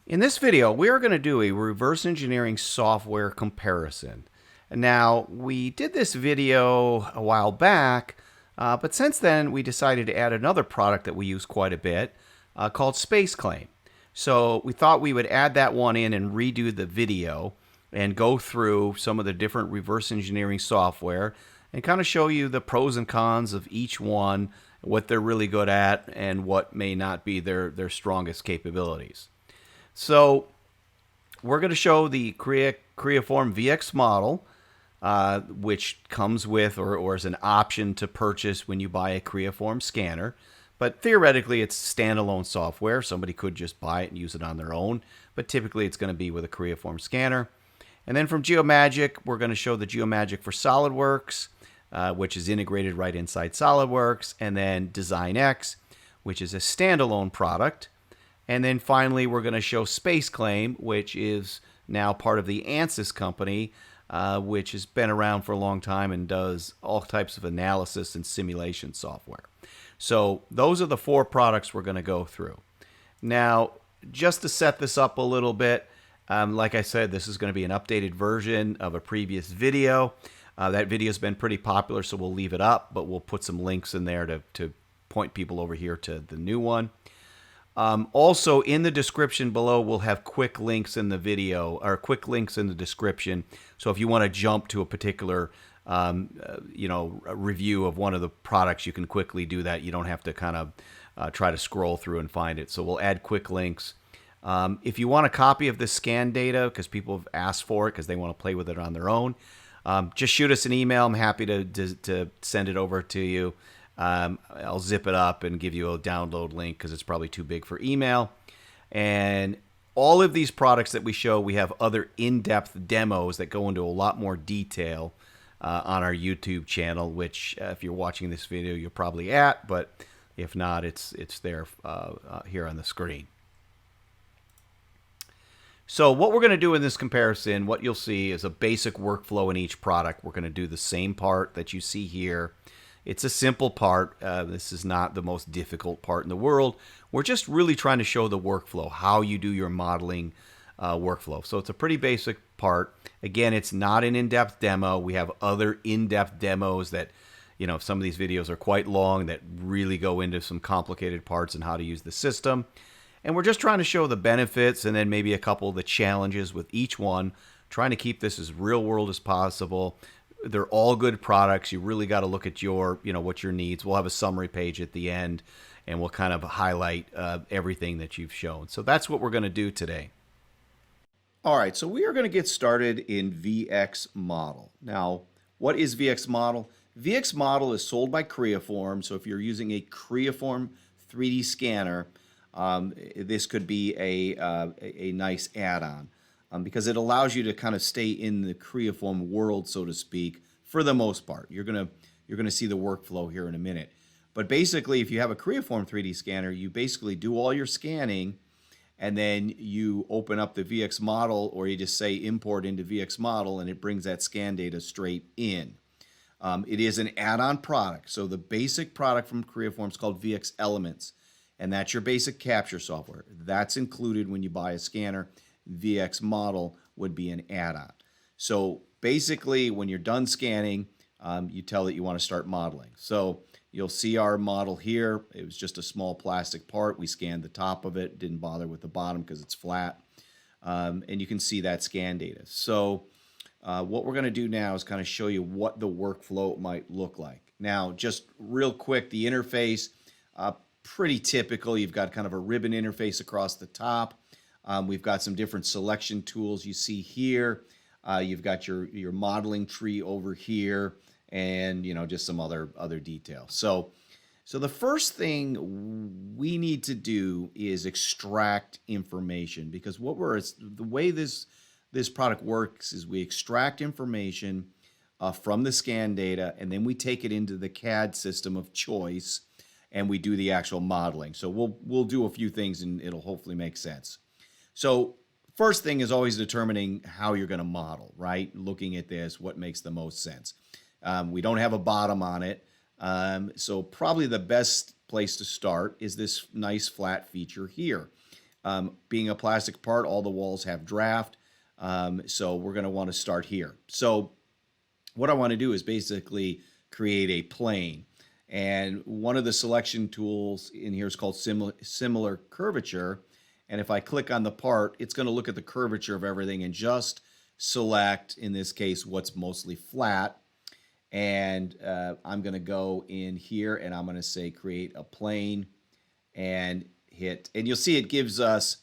In this video, we are going to do a reverse engineering software comparison. Now, we did this video a while back, but since then we decided to add another product that we use quite a bit called SpaceClaim. So we thought we would add that one in and redo the video and go through some of the different reverse engineering software and kind of show you the pros and cons of each one, what they're really good at, and what may not be their strongest capabilities. So we're going to show the Creaform VX model, which comes with or is an option to purchase when you buy a Creaform scanner. But theoretically, it's standalone software. Somebody could just buy it and use it on their own. But typically, it's going to be with a Creaform scanner. And then from Geomagic, we're going to show the Geomagic for Solidworks, which is integrated right inside Solidworks. And then Design X, which is a standalone product. And then finally, we're going to show SpaceClaim, which is now part of the Ansys company, which has been around for a long time and does all types of analysis and simulation software. So those are the four products we're going to go through. Now, just to set this up a little bit, like I said, this is going to be an updated version of a previous video. That video has been pretty popular, so we'll leave it up, but we'll put some links in there to point people over here to the new one. Also, in the description below, we'll have quick links in the video, or quick links in the description. So if you want to jump to a particular, review of one of the products, you can quickly do that. You don't have to kind of try to scroll through and find it. So we'll add quick links. If you want a copy of the scan data, because people have asked for it because they want to play with it on their own, just shoot us an email. I'm happy to send it over to you. I'll zip it up and give you a download link because it's probably too big for email. And all of these products that we show, we have other in-depth demos that go into a lot more detail on our YouTube channel, which if you're watching this video, you're probably at, but if not, it's there here on the screen. So what we're going to do in this comparison, what you'll see is a basic workflow in each product. We're going to do the same part that you see here. It's a simple part. This is not the most difficult part in the world. We're just really trying to show the workflow, how you do your modeling workflow. So it's a pretty basic part. Again, it's not an in-depth demo. We have other in-depth demos that, some of these videos are quite long that really go into some complicated parts and how to use the system. And we're just trying to show the benefits and then maybe a couple of the challenges with each one, trying to keep this as real world as possible. They're all good products. You really got to look at what your needs. We'll have a summary page at the end, and we'll kind of highlight everything that you've shown. So that's what we're going to do today. All right, so we are going to get started in VX Model. Now, what is VX Model? VX Model is sold by Creaform. So if you're using a Creaform 3D scanner, this could be a nice add-on. Because it allows you to kind of stay in the Creaform world, so to speak, for the most part. You're gonna see the workflow here in a minute. But basically, if you have a Creaform 3D scanner, you basically do all your scanning, and then you open up the VX model, or you just say import into VX model, and it brings that scan data straight in. It is an add-on product. So the basic product from Creaform is called VX Elements, and that's your basic capture software. That's included when you buy a scanner. VX model would be an add-on. So basically, when you're done scanning, you tell it you want to start modeling. So you'll see our model here. It was just a small plastic part. We scanned the top of it, didn't bother with the bottom because it's flat. And you can see that scan data. So what we're going to do now is kind of show you what the workflow might look like. Now, just real quick, the interface, pretty typical. You've got kind of a ribbon interface across the top. We've got some different selection tools you see here. You've got your modeling tree over here, and just some other details. So the first thing we need to do is extract information, because the way this product works is we extract information from the scan data, and then we take it into the CAD system of choice, and we do the actual modeling. So we'll do a few things, and it'll hopefully make sense. So first thing is always determining how you're going to model, right? Looking at this, what makes the most sense. We don't have a bottom on it, so probably the best place to start is this nice flat feature here. Being a plastic part, all the walls have draft. So we're going to want to start here. So what I want to do is basically create a plane. And one of the selection tools in here is called similar curvature. And if I click on the part, it's going to look at the curvature of everything and just select, in this case, what's mostly flat. And I'm going to go in here and I'm going to say create a plane and hit. And you'll see it gives us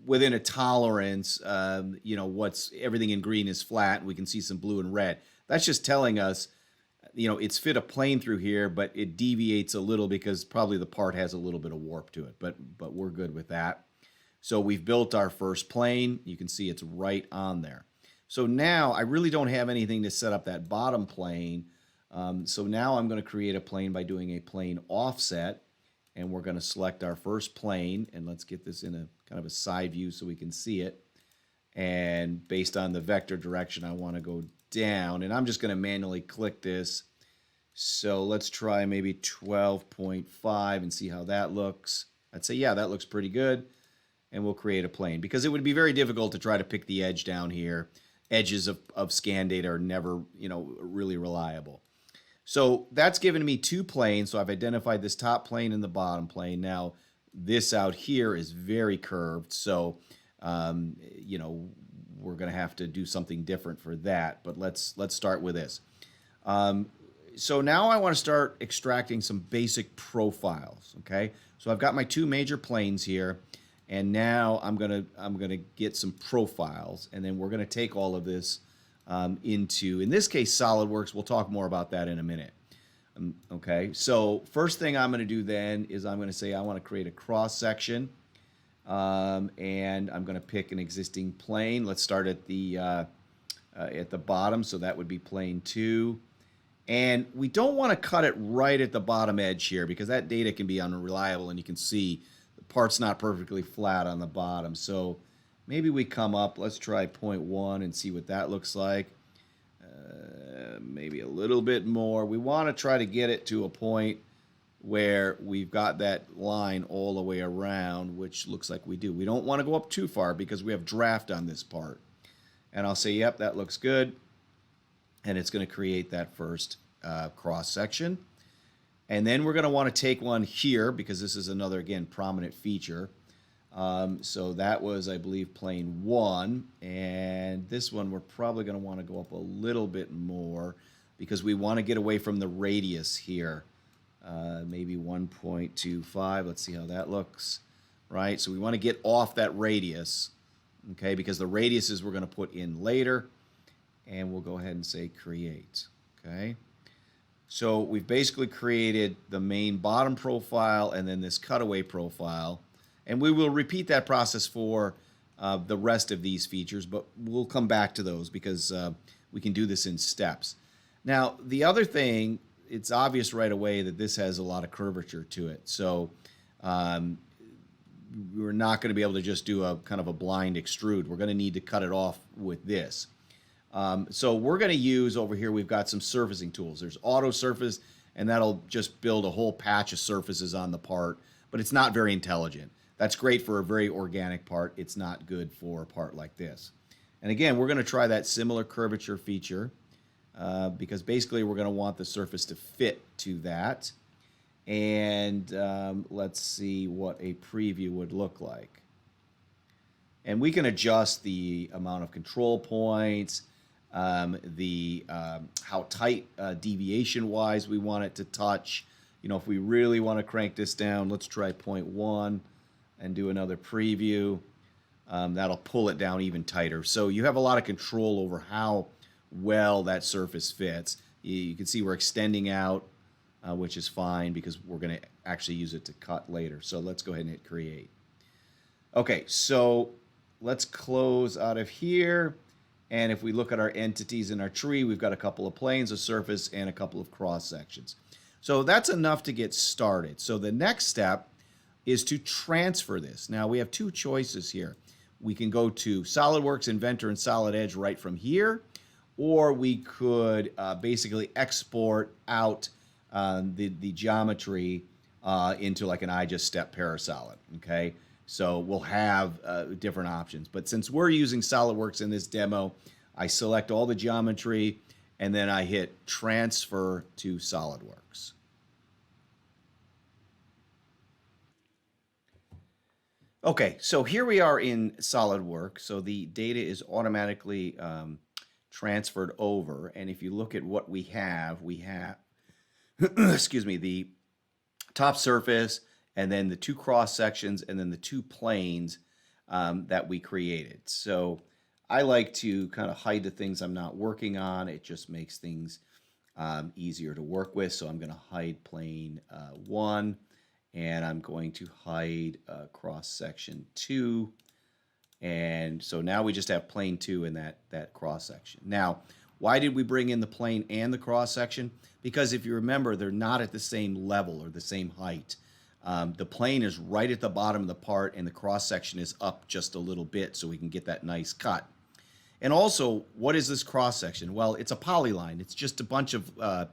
within a tolerance, what's everything in green is flat. We can see some blue and red. That's just telling us, it's fit a plane through here, but it deviates a little because probably the part has a little bit of warp to it, but we're good with that. So we've built our first plane. You can see it's right on there. So now I really don't have anything to set up that bottom plane. So now I'm going to create a plane by doing a plane offset, and we're going to select our first plane, and let's get this in a kind of a side view so we can see it. And based on the vector direction, I want to go down, and I'm just going to manually click this. So let's try maybe 12.5 and see how that looks. I'd say, yeah, that looks pretty good. And we'll create a plane because it would be very difficult to try to pick the edge down here. Edges of scan data are never, really reliable. So that's given me two planes. So I've identified this top plane and the bottom plane. Now this out here is very curved. So, we're going to have to do something different for that. But let's start with this. So now I want to start extracting some basic profiles. Okay. So I've got my two major planes here. And now I'm gonna get some profiles, and then we're gonna take all of this into, in this case, SolidWorks. We'll talk more about that in a minute. Okay, so first thing I'm gonna do then is I'm gonna say I want to create a cross section, and I'm gonna pick an existing plane. Let's start at the bottom, so that would be plane 2. And we don't want to cut it right at the bottom edge here because that data can be unreliable, and you can see part's not perfectly flat on the bottom. So maybe we come up, let's try 0.1 and see what that looks like. Maybe a little bit more. We want to try to get it to a point where we've got that line all the way around, which looks like we do. We don't want to go up too far because we have draft on this part. And I'll say, yep, that looks good. And it's going to create that first cross section. And then we're going to want to take one here because this is another, again, prominent feature. So that was, I believe, plane 1. And this one we're probably going to want to go up a little bit more because we want to get away from the radius here. Maybe 1.25. Let's see how that looks. Right? So we want to get off that radius, okay, because the radiuses we're going to put in later. And we'll go ahead and say create. Okay. So we've basically created the main bottom profile and then this cutaway profile. And we will repeat that process for the rest of these features, but we'll come back to those because we can do this in steps. Now, the other thing, it's obvious right away that this has a lot of curvature to it. So we're not going to be able to just do a kind of a blind extrude. We're going to need to cut it off with this. So we're going to use over here, we've got some surfacing tools. There's auto surface, and that'll just build a whole patch of surfaces on the part, but it's not very intelligent. That's great for a very organic part. It's not good for a part like this. And again, we're going to try that similar curvature feature because basically we're going to want the surface to fit to that. And let's see what a preview would look like. And we can adjust the amount of control points, how tight deviation-wise we want it to touch. If we really want to crank this down, let's try 0.1 and do another preview. That'll pull it down even tighter. So you have a lot of control over how well that surface fits. You can see we're extending out, which is fine because we're going to actually use it to cut later. So let's go ahead and hit create. Okay, so let's close out of here. And if we look at our entities in our tree, we've got a couple of planes, a surface, and a couple of cross sections. So that's enough to get started. So the next step is to transfer this. Now we have two choices here. We can go to SolidWorks, Inventor, and Solid Edge right from here, or we could basically export out the geometry into like an I just step parasolid, okay? So we'll have different options. But since we're using SolidWorks in this demo, I select all the geometry, and then I hit Transfer to SolidWorks. Okay, so here we are in SolidWorks. So the data is automatically transferred over. And if you look at what we have, excuse me, the top surface, and then the two cross sections, and then the two planes that we created. So I like to kind of hide the things I'm not working on. It just makes things easier to work with. So I'm going to hide plane 1, and I'm going to hide cross section 2. And so now we just have plane 2 in that cross section. Now, why did we bring in the plane and the cross section? Because if you remember, they're not at the same level or the same height. The plane is right at the bottom of the part, and the cross section is up just a little bit so we can get that nice cut. And also, what is this cross section? Well, it's a polyline. It's just a bunch of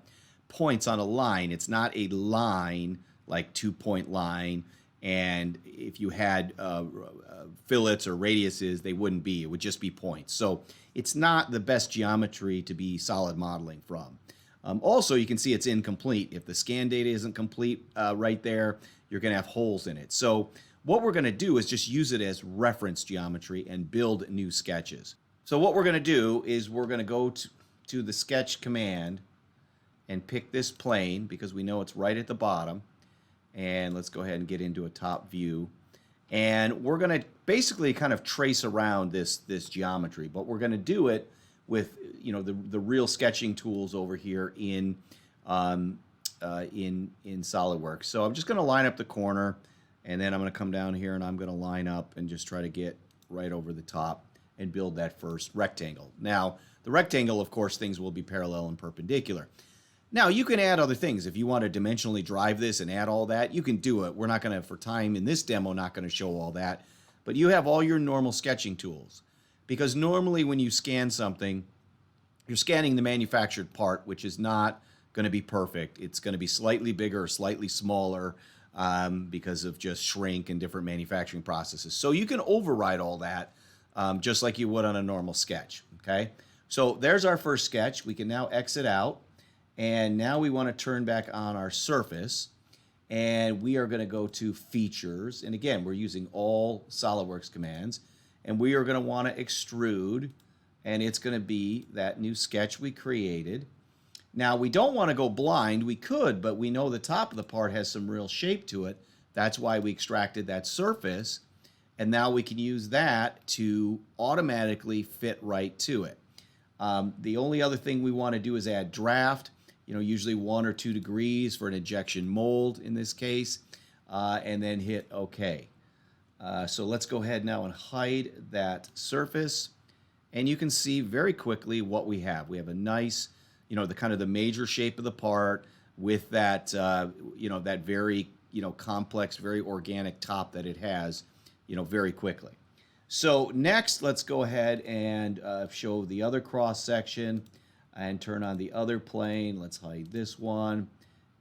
points on a line. It's not a line like 2-point line. And if you had fillets or radiuses, they wouldn't be. It would just be points. So it's not the best geometry to be solid modeling from. Also, you can see it's incomplete. If the scan data isn't complete right there, you're going to have holes in it. So what we're going to do is just use it as reference geometry and build new sketches. So what we're going to do is we're going to go to the sketch command and pick this plane because we know it's right at the bottom. And let's go ahead and get into a top view. And we're going to basically kind of trace around this geometry, but we're going to do it with the real sketching tools over here in SolidWorks. So I'm just going to line up the corner, and then I'm going to come down here and I'm going to line up and just try to get right over the top and build that first rectangle. Now, the rectangle, of course, things will be parallel and perpendicular. Now, you can add other things. If you want to dimensionally drive this and add all that, you can do it. We're not going to, for time in this demo, not going to show all that. But you have all your normal sketching tools. Because normally when you scan something, you're scanning the manufactured part, which is not going to be perfect. It's going to be slightly bigger or slightly smaller because of just shrink and different manufacturing processes. So you can override all that just like you would on a normal sketch. Okay. So there's our first sketch. We can now exit out. And now we want to turn back on our surface, and we are going to go to Features. And again, we're using all SolidWorks commands, and we are going to want to extrude, and it's going to be that new sketch we created. Now, we don't want to go blind. We could, but we know the top of the part has some real shape to it. That's why we extracted that surface, and now we can use that to automatically fit right to it. The only other thing we want to do is add draft. Usually 1 or 2 degrees for an injection mold in this case, and then hit OK. So let's go ahead now and hide that surface, and you can see very quickly what we have. We have a nice, the kind of the major shape of the part with that, that very, complex, very organic top that it has, very quickly. So next, let's go ahead and show the other cross section. And turn on the other plane. Let's hide this one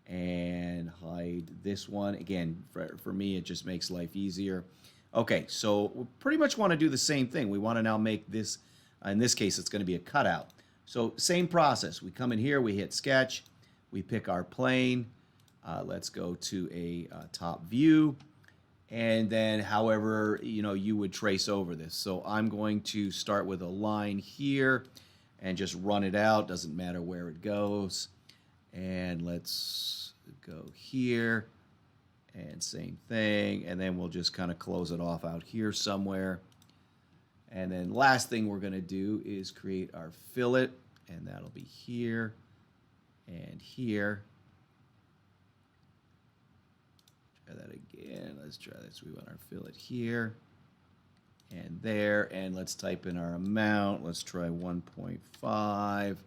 and hide this one. Again, for me, it just makes life easier. Okay, so we pretty much want to do the same thing. We want to now make this, in this case, it's going to be a cutout. So same process. We come in here, we hit Sketch, we pick our plane. Let's go to a top view. And then however, you would trace over this. So I'm going to start with a line here and just run it out. Doesn't matter where it goes. And let's go here. And same thing. And then we'll just kind of close it off out here somewhere. And then last thing we're going to do is create our fillet. And that'll be here and here. Try that again. Let's try this. We want our fillet here and there, and let's type in our amount. Let's try 1.5.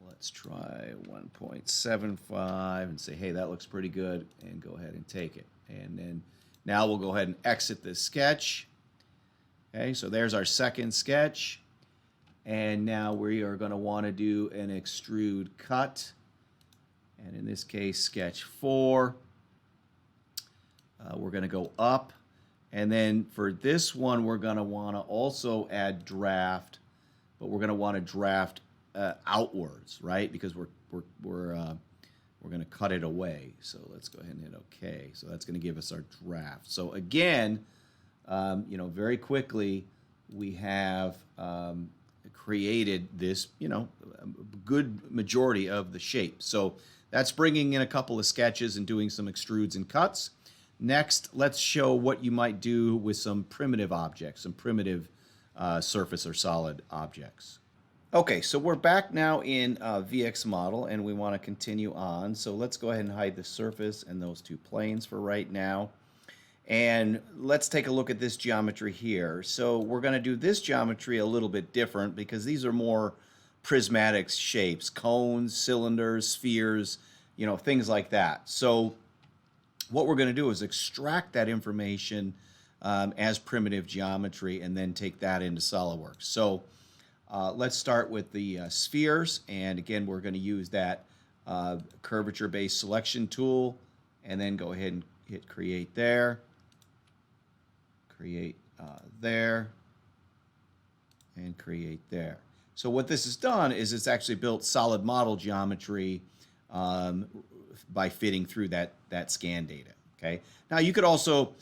Let's try 1.75 and say, hey, that looks pretty good, and go ahead and take it. And then now we'll go ahead and exit this sketch. Okay, so there's our second sketch. And now we are going to want to do an extrude cut. And in this case, sketch 4. We're going to go up. And then for this one, we're going to want to also add draft, but we're going to want to draft outwards, right? Because we're going to cut it away. So let's go ahead and hit OK. So that's going to give us our draft. So again, very quickly, we have created this, a good majority of the shape. So that's bringing in a couple of sketches and doing some extrudes and cuts. Next, let's show what you might do with some primitive objects, some primitive surface or solid objects. Okay, so we're back now in VX Model, and we want to continue on. So let's go ahead and hide the surface and those two planes for right now. And let's take a look at this geometry here. So we're going to do this geometry a little bit different because these are more prismatic shapes, cones, cylinders, spheres, things like that. So what we're going to do is extract that information as primitive geometry and then take that into SolidWorks. So let's start with the spheres. And again, we're going to use that curvature-based selection tool and then go ahead and hit create there. Create there, and create there. So what this has done is it's actually built solid model geometry by fitting through that scan data. Okay. Now you could also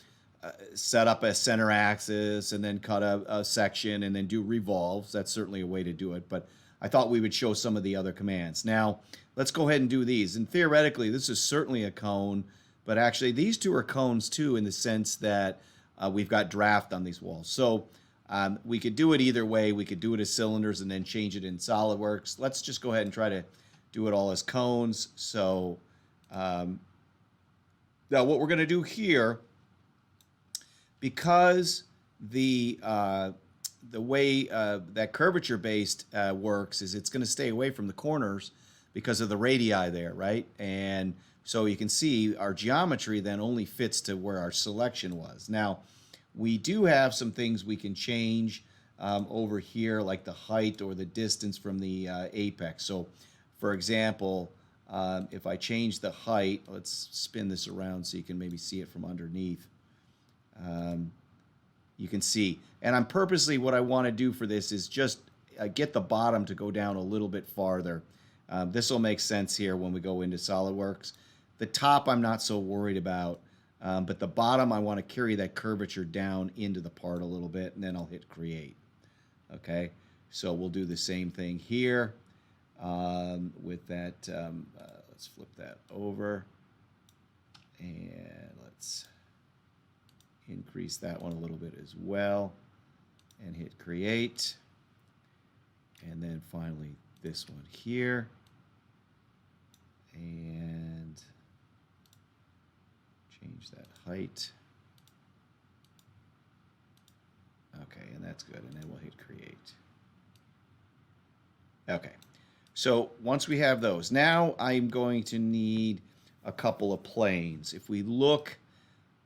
set up a center axis and then cut a section and then do revolves. That's certainly a way to do it, but I thought we would show some of the other commands. Now let's go ahead and do these. And theoretically, this is certainly a cone, but actually these two are cones too, in the sense that we've got draft on these walls. So we could do it either way. We could do it as cylinders and then change it in SolidWorks. Let's just go ahead and try to do it all as cones. So now what we're going to do here, because the way that curvature-based works is it's going to stay away from the corners because of the radii there, right? And so you can see our geometry then only fits to where our selection was. Now, we do have some things we can change over here, like the height or the distance from the apex. So, for example, if I change the height, let's spin this around so you can maybe see it from underneath. You can see. And I'm purposely, what I want to do for this is just get the bottom to go down a little bit farther. This will make sense here when we go into SolidWorks. The top I'm not so worried about, but the bottom I want to carry that curvature down into the part a little bit, and then I'll hit create. Okay, so we'll do the same thing here with that. Let's flip that over, and let's increase that one a little bit as well, and hit create. And then finally this one here, and change that height. Okay, and that's good. And then we'll hit create. Okay, so once we have those, now I'm going to need a couple of planes. If we look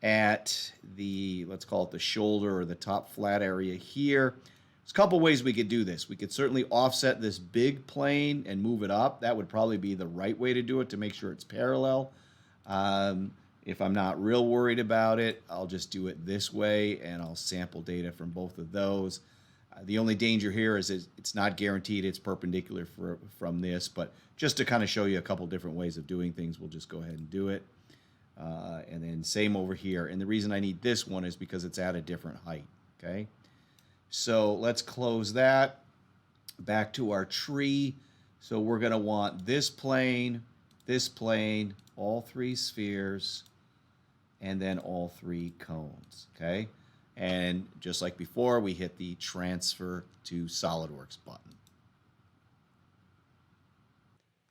at the, let's call it the shoulder or the top flat area here, there's a couple ways we could do this. We could certainly offset this big plane and move it up. That would probably be the right way to do it to make sure it's parallel. If I'm not real worried about it, I'll just do it this way, and I'll sample data from both of those. The only danger here is it's not guaranteed it's perpendicular from this, but just to kind of show you a couple different ways of doing things, we'll just go ahead and do it. And then same over here. And the reason I need this one is because it's at a different height, okay? So let's close that. Back to our tree. So we're going to want this plane, all three spheres, and then all three cones, okay? And just like before, we hit the Transfer to SolidWorks button.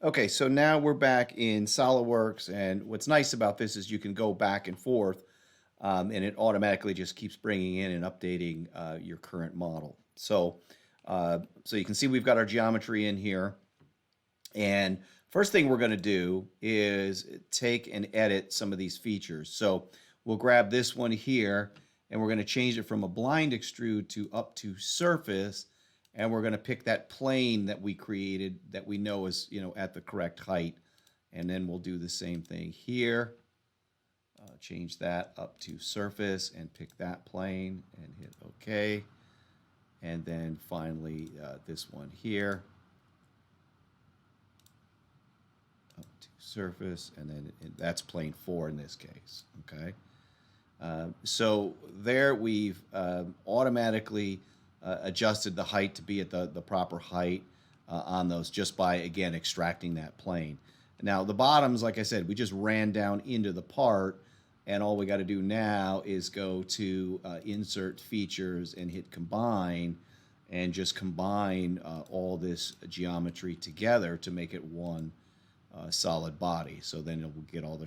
Okay, so now we're back in SolidWorks, and what's nice about this is you can go back and forth, and it automatically just keeps bringing in and updating your current model. So you can see we've got our geometry in here, and first thing we're going to do is take and edit some of these features. So we'll grab this one here, and we're going to change it from a blind extrude to up to surface, and we're going to pick that plane that we created that we know is, at the correct height. And then we'll do the same thing here. change that up to surface and pick that plane and hit OK. And then finally this one here, up to surface, and then that's plane 4 in this case. Okay. So there we've automatically adjusted the height to be at the proper height on those just by, again, extracting that plane. Now the bottoms, like I said, we just ran down into the part, and all we got to do now is go to Insert Features and hit Combine, and just combine all this geometry together to make it one solid body. So then it will get all the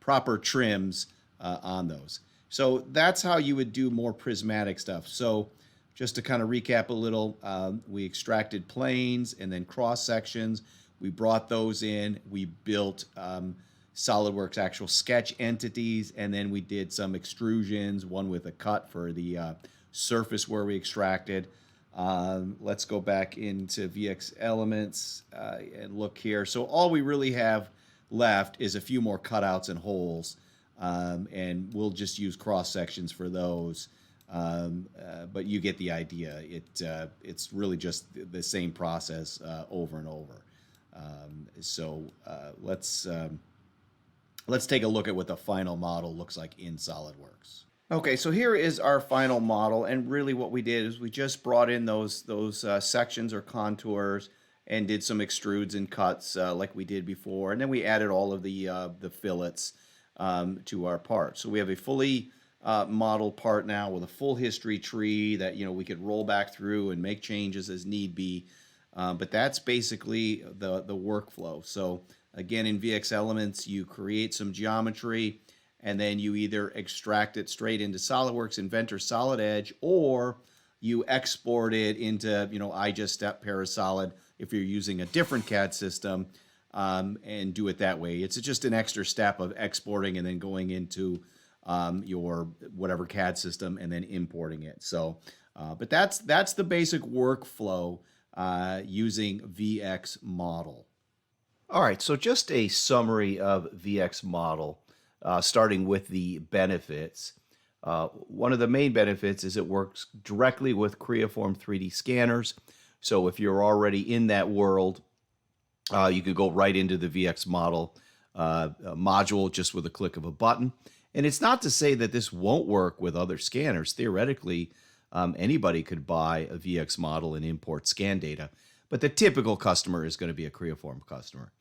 proper trims on those. So that's how you would do more prismatic stuff. So just to kind of recap a little, we extracted planes and then cross sections. We brought those in. We built SolidWorks actual sketch entities, and then we did some extrusions, one with a cut for the surface where we extracted. Let's go back into VX Elements and look here. So all we really have left is a few more cutouts and holes, and we'll just use cross sections for those. But you get the idea. It's really just the same process over and over. So let's take a look at what the final model looks like in SolidWorks. Okay, so here is our final model, and really what we did is we just brought in those sections or contours and did some extrudes and cuts like we did before, and then we added all of the fillets to our part. So we have a fully modeled part now with a full history tree that we could roll back through and make changes as need be. But that's basically the workflow. So again, in VX Elements, you create some geometry, and then you either extract it straight into SolidWorks, Inventor, Solid Edge, or you export it into iJustStep, Parasolid if you're using a different CAD system, and do it that way. It's just an extra step of exporting and then going into your whatever CAD system and then importing it. So, but that's the basic workflow using VX Model. All right, so just a summary of VX Model, starting with the benefits. One of the main benefits is it works directly with Creaform 3D scanners. So if you're already in that world, you could go right into the VX Model module just with a click of a button. And it's not to say that this won't work with other scanners. Theoretically, anybody could buy a VX Model and import scan data, but the typical customer is going to be a Creaform customer.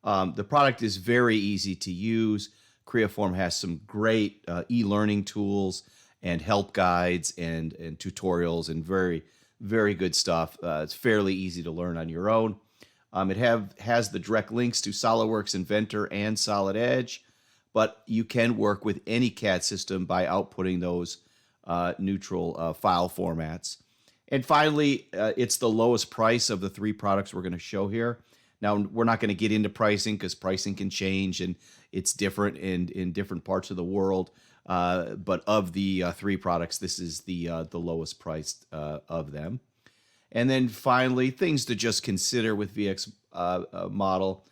The product is very easy to use. Creaform has some great e-learning tools and help guides and tutorials and very, very good stuff. It's fairly easy to learn on your own. It has the direct links to SolidWorks Inventor and Solid Edge, but you can work with any CAD system by outputting those neutral file formats. And finally, it's the lowest price of the 3 products we're going to show here. Now, we're not going to get into pricing because pricing can change and it's different in different parts of the world. But of the 3 products, this is the lowest priced of them. And then finally, things to just consider with VX Model.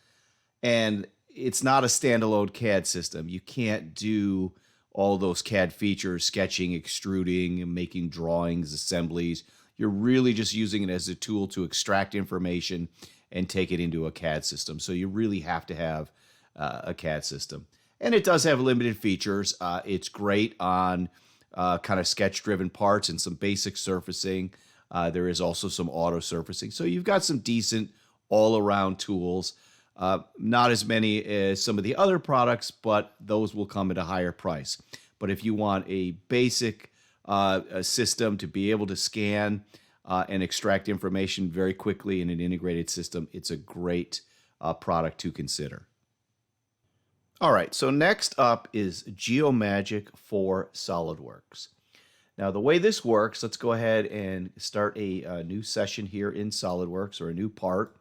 And it's not a standalone CAD system. You can't do all those CAD features, sketching, extruding, and making drawings, assemblies. You're really just using it as a tool to extract information and take it into a CAD system. So you really have to have a CAD system. And it does have limited features. It's great on kind of sketch-driven parts and some basic surfacing. There is also some auto surfacing. So you've got some decent all-around tools. Not as many as some of the other products, but those will come at a higher price. But if you want a basic a system to be able to scan and extract information very quickly in an integrated system, it's a great product to consider. All right, so next up is Geomagic for SolidWorks. Now, the way this works, let's go ahead and start a new session here in SolidWorks, or a new part.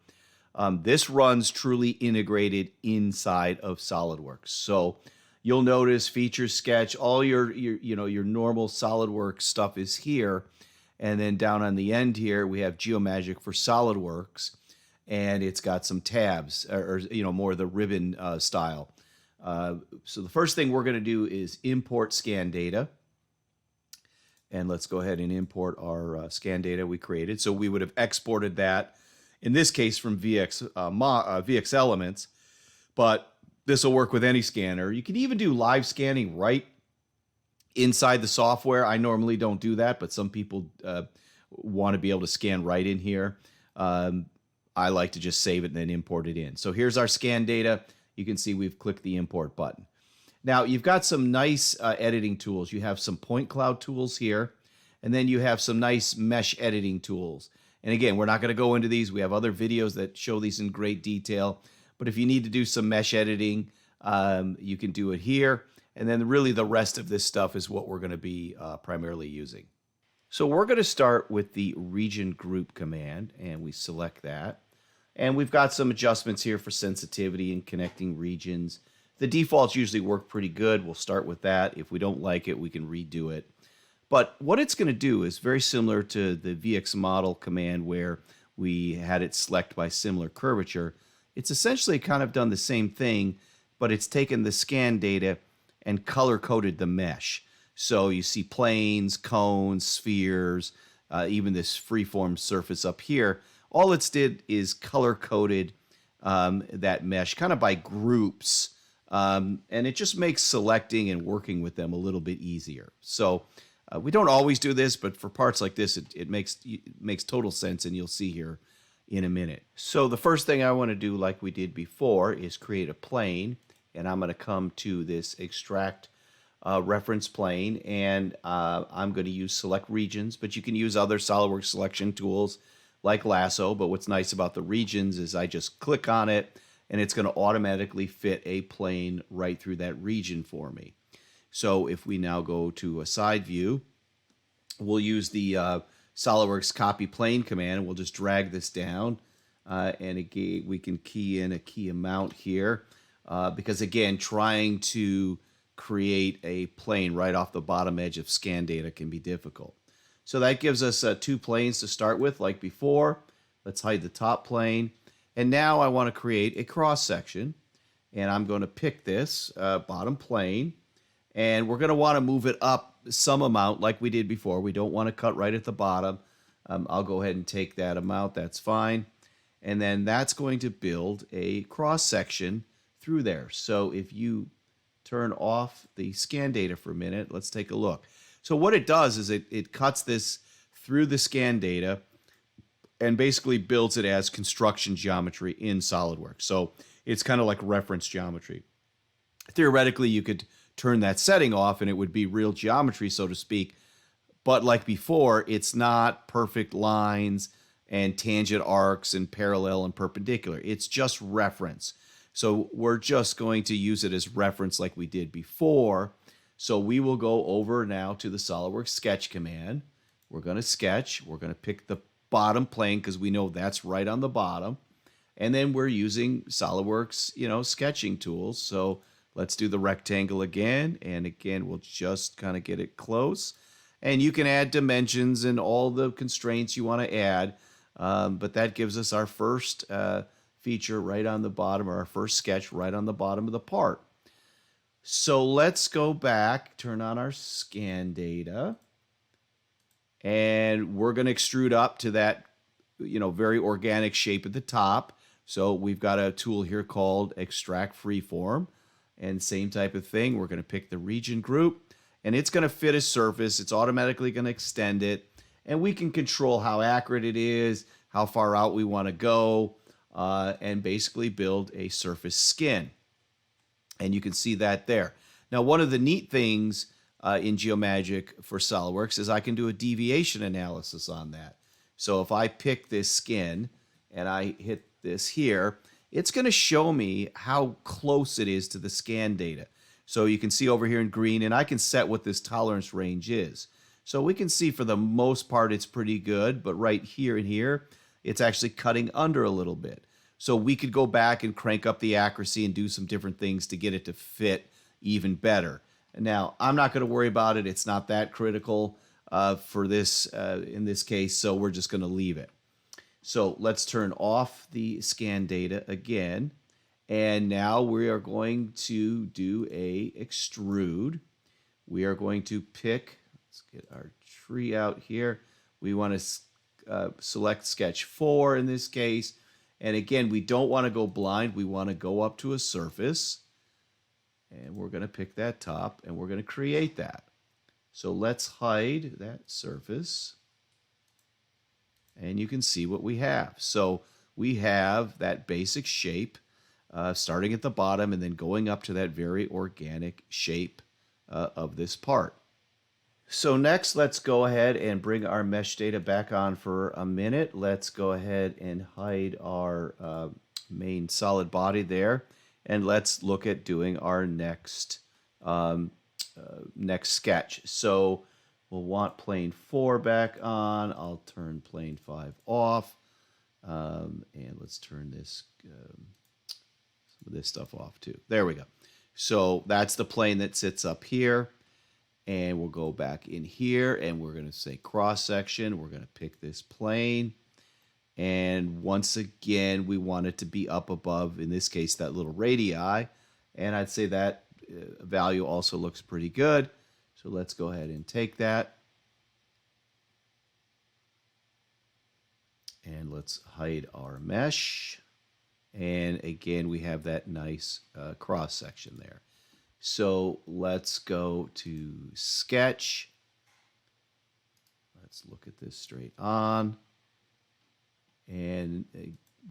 This runs truly integrated inside of SolidWorks. So you'll notice Feature Sketch, all your normal SolidWorks stuff is here. And then down on the end here, we have Geomagic for SolidWorks, and it's got some tabs, or more of the ribbon style. So the first thing we're going to do is import scan data. And let's go ahead and import our scan data we created. So we would have exported that, in this case, from VX Elements, but this will work with any scanner. You can even do live scanning right inside the software. I normally don't do that, but some people want to be able to scan right in here. I like to just save it and then import it in. So here's our scan data. You can see we've clicked the import button. Now, you've got some nice editing tools. You have some point cloud tools here, and then you have some nice mesh editing tools. And again, we're not going to go into these. We have other videos that show these in great detail. But if you need to do some mesh editing, you can do it here. And then really the rest of this stuff is what we're going to be primarily using. So we're going to start with the region group command, and we select that. And we've got some adjustments here for sensitivity and connecting regions. The defaults usually work pretty good. We'll start with that. If we don't like it, we can redo it. But what it's going to do is very similar to the VX model command where we had it select by similar curvature. It's essentially kind of done the same thing, but it's taken the scan data and color-coded the mesh. So you see planes, cones, spheres, even this freeform surface up here. All it's did is color-coded that mesh kind of by groups. And it just makes selecting and working with them a little bit easier. So we don't always do this, but for parts like this, it makes total sense, and you'll see here in a minute. So the first thing I want to do, like we did before, is create a plane, and I'm going to come to this extract reference plane, and I'm going to use select regions, but you can use other SolidWorks selection tools like lasso. But what's nice about the regions is I just click on it, and it's going to automatically fit a plane right through that region for me. So if we now go to a side view, we'll use the SolidWorks copy plane command, and we'll just drag this down. And again, we can key in a key amount here because, again, trying to create a plane right off the bottom edge of scan data can be difficult. So that gives us 2 planes to start with, like before. Let's hide the top plane. And now I want to create a cross section, and I'm going to pick this bottom plane, and we're going to want to move it up some amount like we did before. We don't want to cut right at the bottom. I'll go ahead and take that amount. That's fine. And then that's going to build a cross section through there. So if you turn off the scan data for a minute, let's take a look. So what it does is it cuts this through the scan data and basically builds it as construction geometry in SolidWorks. So it's kind of like reference geometry. Theoretically, you could turn that setting off and it would be real geometry, so to speak. But like before, it's not perfect lines and tangent arcs and parallel and perpendicular. It's just reference. So we're just going to use it as reference like we did before. So we will go over now to the SolidWorks sketch command. We're going to sketch. We're going to pick the bottom plane because we know that's right on the bottom. And then we're using SolidWorks, sketching tools. So let's do the rectangle again. And again, we'll just kind of get it close. And you can add dimensions and all the constraints you want to add. But that gives us our first feature right on the bottom, or our first sketch right on the bottom of the part. So let's go back, turn on our scan data. And we're going to extrude up to that, very organic shape at the top. So we've got a tool here called Extract Freeform. And same type of thing. We're going to pick the region group. And it's going to fit a surface. It's automatically going to extend it. And we can control how accurate it is, how far out we want to go, and basically build a surface skin. And you can see that there. Now, one of the neat things in Geomagic for SolidWorks is I can do a deviation analysis on that. So if I pick this skin and I hit this here, it's going to show me how close it is to the scan data. So you can see over here in green, and I can set what this tolerance range is. So we can see for the most part it's pretty good, but right here and here, it's actually cutting under a little bit. So we could go back and crank up the accuracy and do some different things to get it to fit even better. Now, I'm not going to worry about it. It's not that critical for this in this case, so we're just going to leave it. So let's turn off the scan data again, And now we are going to do a extrude. We are going to pick, let's get our tree out here. We want to select sketch 4 in this case. And again, we don't want to go blind. We want to go up to a surface. And we're going to pick that top and we're going to create that. So let's hide that surface. And you can see what we have. So we have that basic shape starting at the bottom and then going up to that very organic shape of this part. So next, let's go ahead and bring our mesh data back on for a minute. Let's go ahead and hide our main solid body there. And let's look at doing our next sketch. So we'll want plane 4 back on. I'll turn plane 5 off. And let's turn this some of this stuff off too. There we go. So that's the plane that sits up here. And we'll go back in here and we're going to say cross section. We're going to pick this plane. And once again, we want it to be up above, in this case, that little radii. And I'd say that value also looks pretty good. So let's go ahead and take that. And let's hide our mesh. And again, we have that nice cross section there. So let's go to sketch. Let's look at this straight on. And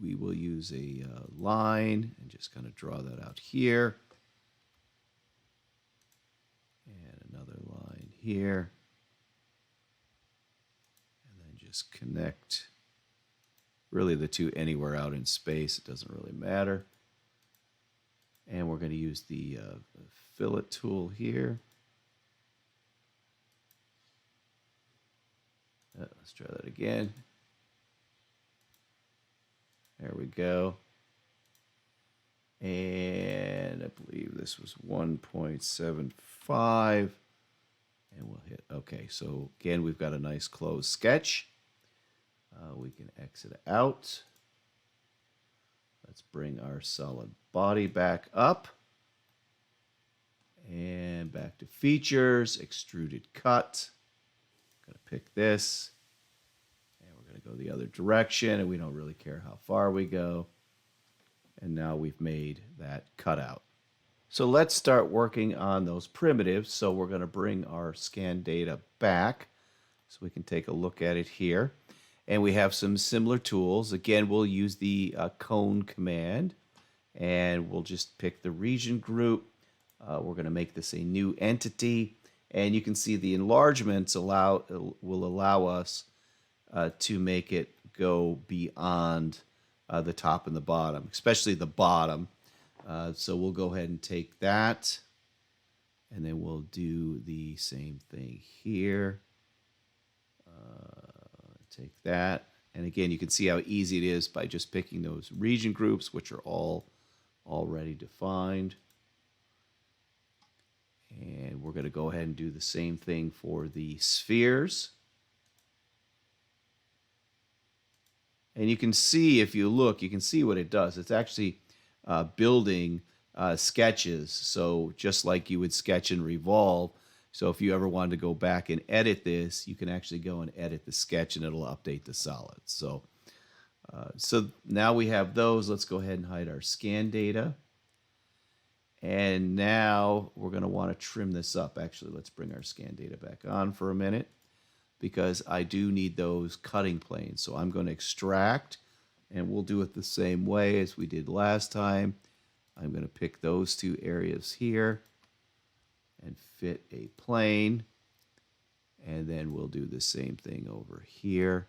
we will use a line and just kind of draw that out here. And another line here. And then just connect really the two anywhere out in space. It doesn't really matter. And we're going to use the fillet tool here. Let's try that again. There we go. And I believe this was 1.75. And we'll hit OK. So again, we've got a nice closed sketch. We can exit out. Let's bring our solid body back up. And back to features, extruded cut. I'm going to pick this. And we're going to go the other direction. And we don't really care how far we go. And now we've made that cutout. So let's start working on those primitives. So we're going to bring our scan data back so we can take a look at it here. And we have some similar tools. Again, we'll use the cone command. And we'll just pick the region group. We're going to make this a new entity. And you can see the enlargements will allow us to make it go beyond the top and the bottom, especially the bottom. So we'll go ahead and take that. And then we'll do the same thing here. Take that. And again, you can see how easy it is by just picking those region groups, which are all already defined. And we're going to go ahead and do the same thing for the spheres. And you can see, if you look, you can see what it does. It's actually building sketches. So just like you would sketch and revolve. So if you ever wanted to go back and edit this, you can actually go and edit the sketch and it'll update the solids. So now we have those. Let's go ahead and hide our scan data. And now we're going to want to trim this up. Actually, let's bring our scan data back on for a minute because I do need those cutting planes. So I'm going to extract, and we'll do it the same way as we did last time. I'm going to pick those two areas here and fit a plane. And then we'll do the same thing over here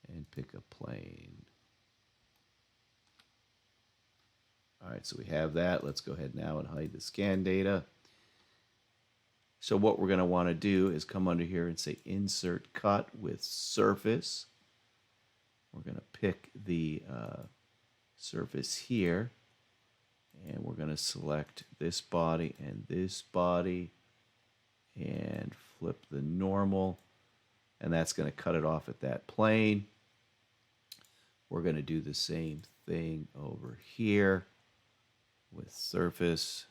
and pick a plane. All right, so we have that. Let's go ahead now and hide the scan data. So what we're going to want to do is come under here and say Insert Cut with Surface. We're going to pick the surface here. And we're going to select this body and flip the normal. And that's going to cut it off at that plane. We're going to do the same thing over here. with surface.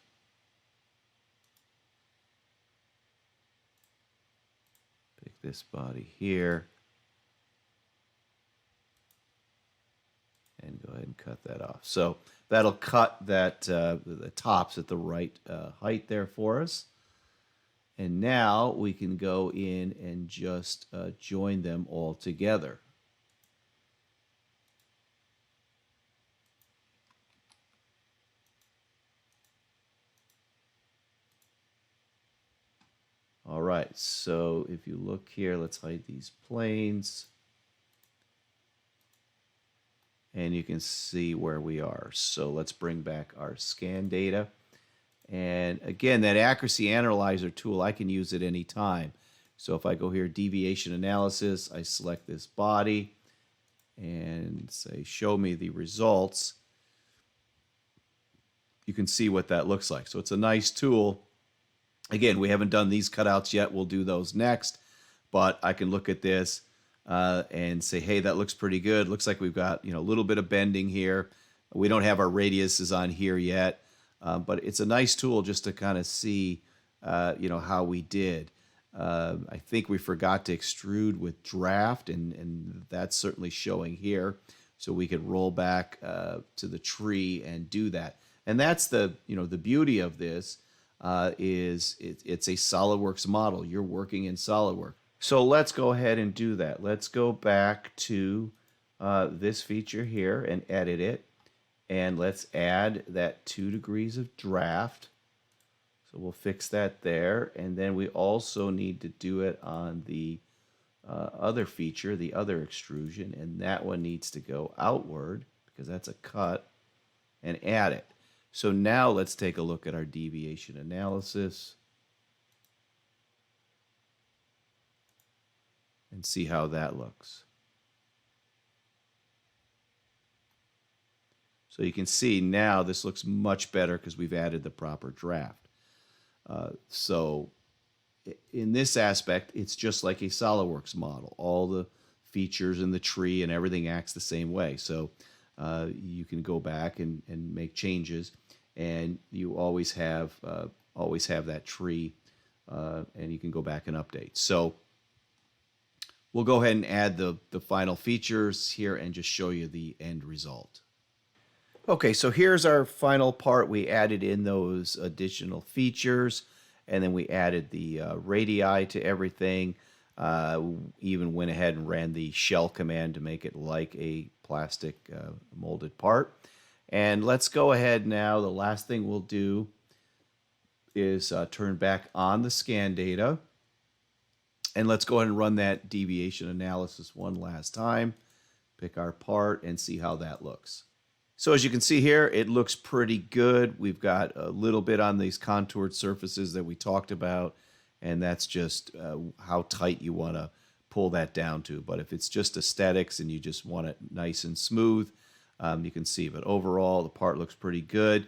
Pick this body here. And go ahead and cut that off. So that'll cut that the tops at the right height there for us. And now we can go in and just join them all together. All right, so if you look here, let's hide these planes. And you can see where we are. So let's bring back our scan data. And again, that accuracy analyzer tool, I can use at any time. So if I go here, deviation analysis, I select this body and say, show me the results. You can see what that looks like. So it's a nice tool. Again, we haven't done these cutouts yet. We'll do those next. But I can look at this and say, hey, that looks pretty good. Looks like we've got, a little bit of bending here. We don't have our radiuses on here yet, but it's a nice tool just to kind of see, how we did. I think we forgot to extrude with draft, and that's certainly showing here. So we could roll back to the tree and do that. And that's the beauty of this is it's a SolidWorks model. You're working in SolidWorks. So let's go ahead and do that. Let's go back to this feature here and edit it. And let's add that 2 degrees of draft. So we'll fix that there. And then we also need to do it on the other feature, the other extrusion. And that one needs to go outward because that's a cut, and add it. So now let's take a look at our deviation analysis and see how that looks. So you can see now this looks much better because we've added the proper draft. So in this aspect, it's just like a SolidWorks model. All the features in the tree and everything acts the same way. So you can go back and make changes, and you always have that tree, and you can go back and update. So we'll go ahead and add the final features here and just show you the end result. Okay, so here's our final part. We added in those additional features, and then we added the radii to everything. Even went ahead and ran the shell command to make it like a plastic molded part. And let's go ahead now. The last thing we'll do is turn back on the scan data. And let's go ahead and run that deviation analysis one last time. Pick our part and see how that looks. So as you can see here, it looks pretty good. We've got a little bit on these contoured surfaces that we talked about, and that's just how tight you want to pull that down to. But if it's just aesthetics and you just want it nice and smooth, you can see. But overall, the part looks pretty good.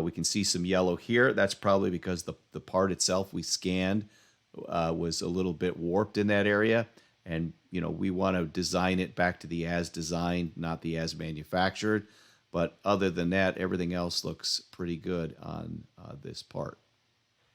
We can see some yellow here. That's probably because the part itself we scanned was a little bit warped in that area. And, we want to design it back to the as designed, not the as manufactured. But other than that, everything else looks pretty good on this part.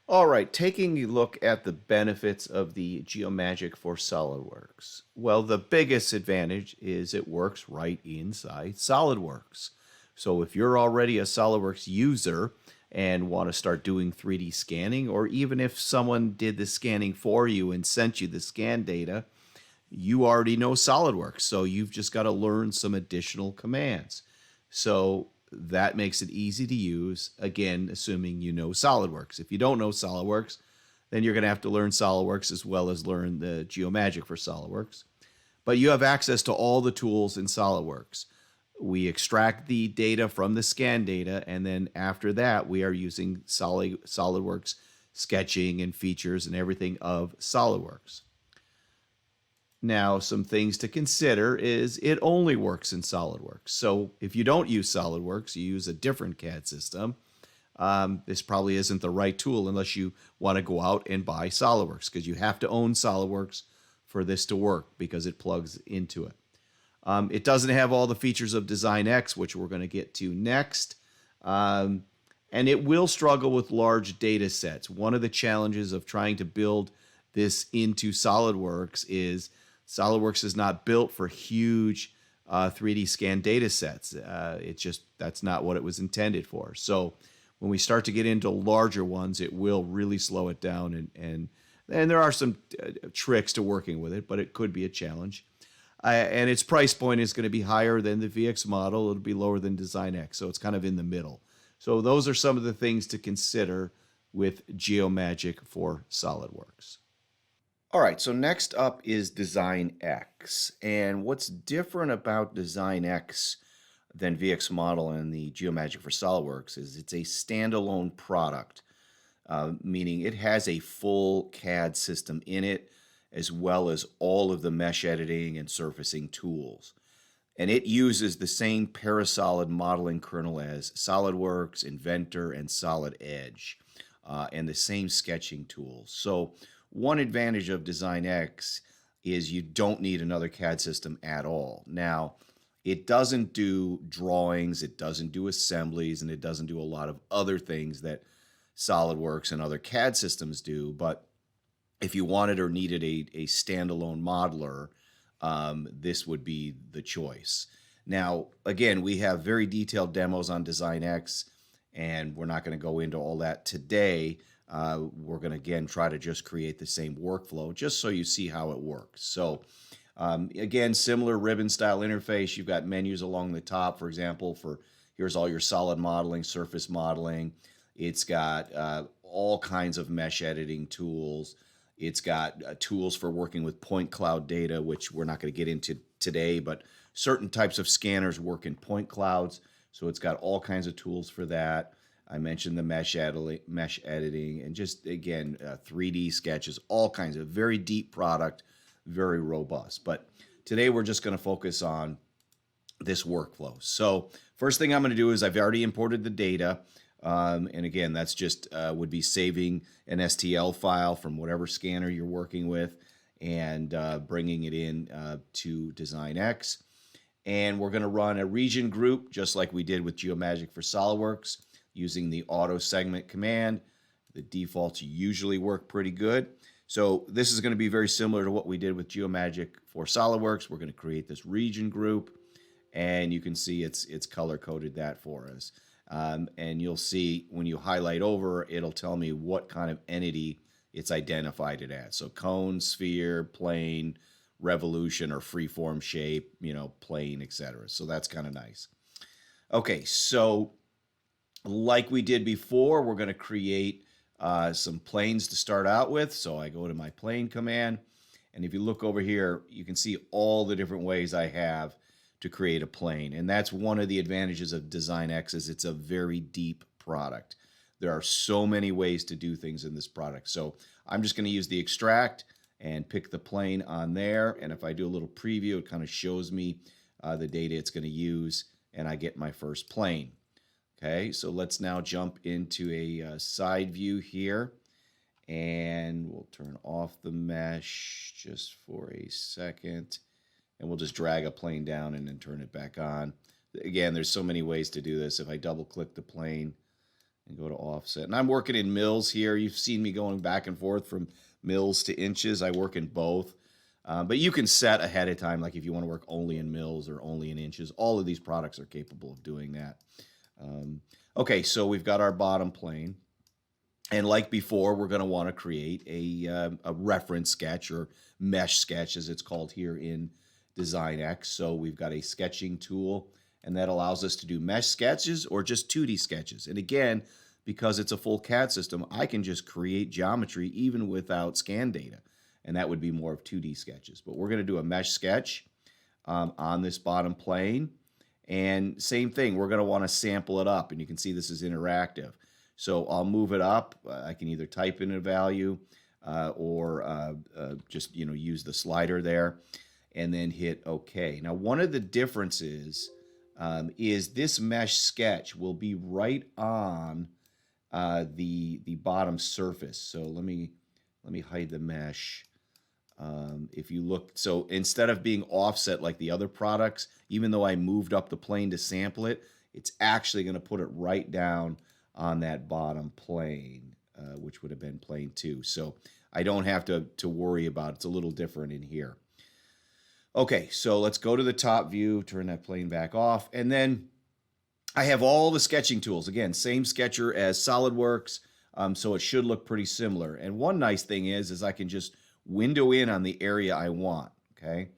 All right, taking a look at the benefits of the Geomagic for SolidWorks. Well, the biggest advantage is it works right inside SolidWorks. So if you're already a SolidWorks user and want to start doing 3D scanning, or even if someone did the scanning for you and sent you the scan data, you already know SolidWorks. So you've just got to learn some additional commands. So that makes it easy to use, again, assuming you know SolidWorks. If you don't know SolidWorks, then you're going to have to learn SolidWorks as well as learn the Geomagic for SolidWorks. But you have access to all the tools in SolidWorks. We extract the data from the scan data, and then after that, we are using SolidWorks sketching and features and everything of SolidWorks. Now, some things to consider is it only works in SolidWorks. So if you don't use SolidWorks, you use a different CAD system, this probably isn't the right tool unless you want to go out and buy SolidWorks, because you have to own SolidWorks for this to work because it plugs into it. It doesn't have all the features of Design X, which we're going to get to next. And it will struggle with large data sets. One of the challenges of trying to build this into SolidWorks is SolidWorks is not built for huge 3D scan data sets. That's not what it was intended for. So when we start to get into larger ones, it will really slow it down. And there are some tricks to working with it, but it could be a challenge. And its price point is going to be higher than the VX model. It'll be lower than Design X. So it's kind of in the middle. So those are some of the things to consider with Geomagic for SolidWorks. All right, so next up is Design X. And what's different about Design X than VX Model and the Geomagic for SolidWorks is it's a standalone product, meaning it has a full CAD system in it, as well as all of the mesh editing and surfacing tools. And it uses the same Parasolid modeling kernel as SolidWorks, Inventor, and Solid Edge, and the same sketching tools. So one advantage of Design X is you don't need another CAD system at all. Now, it doesn't do drawings, it doesn't do assemblies, and it doesn't do a lot of other things that SolidWorks and other CAD systems do. But if you wanted or needed a standalone modeler, this would be the choice. Now, again, we have very detailed demos on Design X, and we're not going to go into all that today. We're going to, again, try to just create the same workflow just so you see how it works. So, again, similar ribbon-style interface. You've got menus along the top, for example, here's all your solid modeling, surface modeling. It's got all kinds of mesh editing tools. It's got tools for working with point cloud data, which we're not going to get into today, but certain types of scanners work in point clouds. So it's got all kinds of tools for that. I mentioned the mesh editing, and just, again, 3D sketches, all kinds of very deep product, very robust. But today we're just going to focus on this workflow. So first thing I'm going to do is I've already imported the data. And again, that's just would be saving an STL file from whatever scanner you're working with and bringing it in to Design X. And we're going to run a region group just like we did with Geomagic for SolidWorks using the auto segment command. The defaults usually work pretty good. So this is going to be very similar to what we did with Geomagic for SolidWorks. We're going to create this region group, and you can see it's color-coded that for us. And you'll see when you highlight over, it'll tell me what kind of entity it's identified it as. So cone, sphere, plane, revolution, or freeform shape, plane, etc. So that's kind of nice. Okay, so like we did before, we're going to create some planes to start out with. So I go to my plane command, and if you look over here, you can see all the different ways I have to create a plane. And that's one of the advantages of Design X is it's a very deep product. There are so many ways to do things in this product. So I'm just going to use the extract and pick the plane on there. And if I do a little preview, it kind of shows me the data it's going to use, and I get my first plane. Okay, so let's now jump into a side view here, and we'll turn off the mesh just for a second. And we'll just drag a plane down and then turn it back on. Again, there's so many ways to do this. If I double-click the plane and go to offset. And I'm working in mils here. You've seen me going back and forth from mils to inches. I work in both. But you can set ahead of time, like if you want to work only in mils or only in inches. All of these products are capable of doing that. Okay, so we've got our bottom plane. And like before, we're going to want to create a reference sketch or mesh sketch, as it's called here in Design X. So we've got a sketching tool, and that allows us to do mesh sketches or just 2D sketches. And again, because it's a full CAD system, I can just create geometry even without scan data, and that would be more of 2D sketches. But we're going to do a mesh sketch on this bottom plane, and same thing, we're going to want to sample it up, and you can see this is interactive. So I'll move it up. I can either type in a value or just use the slider there, and then hit OK. Now, one of the differences is this mesh sketch will be right on the bottom surface. So let me hide the mesh. If you look, so instead of being offset like the other products, even though I moved up the plane to sample it, it's actually going to put it right down on that bottom plane, which would have been plane 2. So I don't have to worry about it. It's a little different in here. Okay, so let's go to the top view, turn that plane back off, and then I have all the sketching tools. Again, same sketcher as SolidWorks, so it should look pretty similar. And one nice thing is I can just window in on the area I want, okay?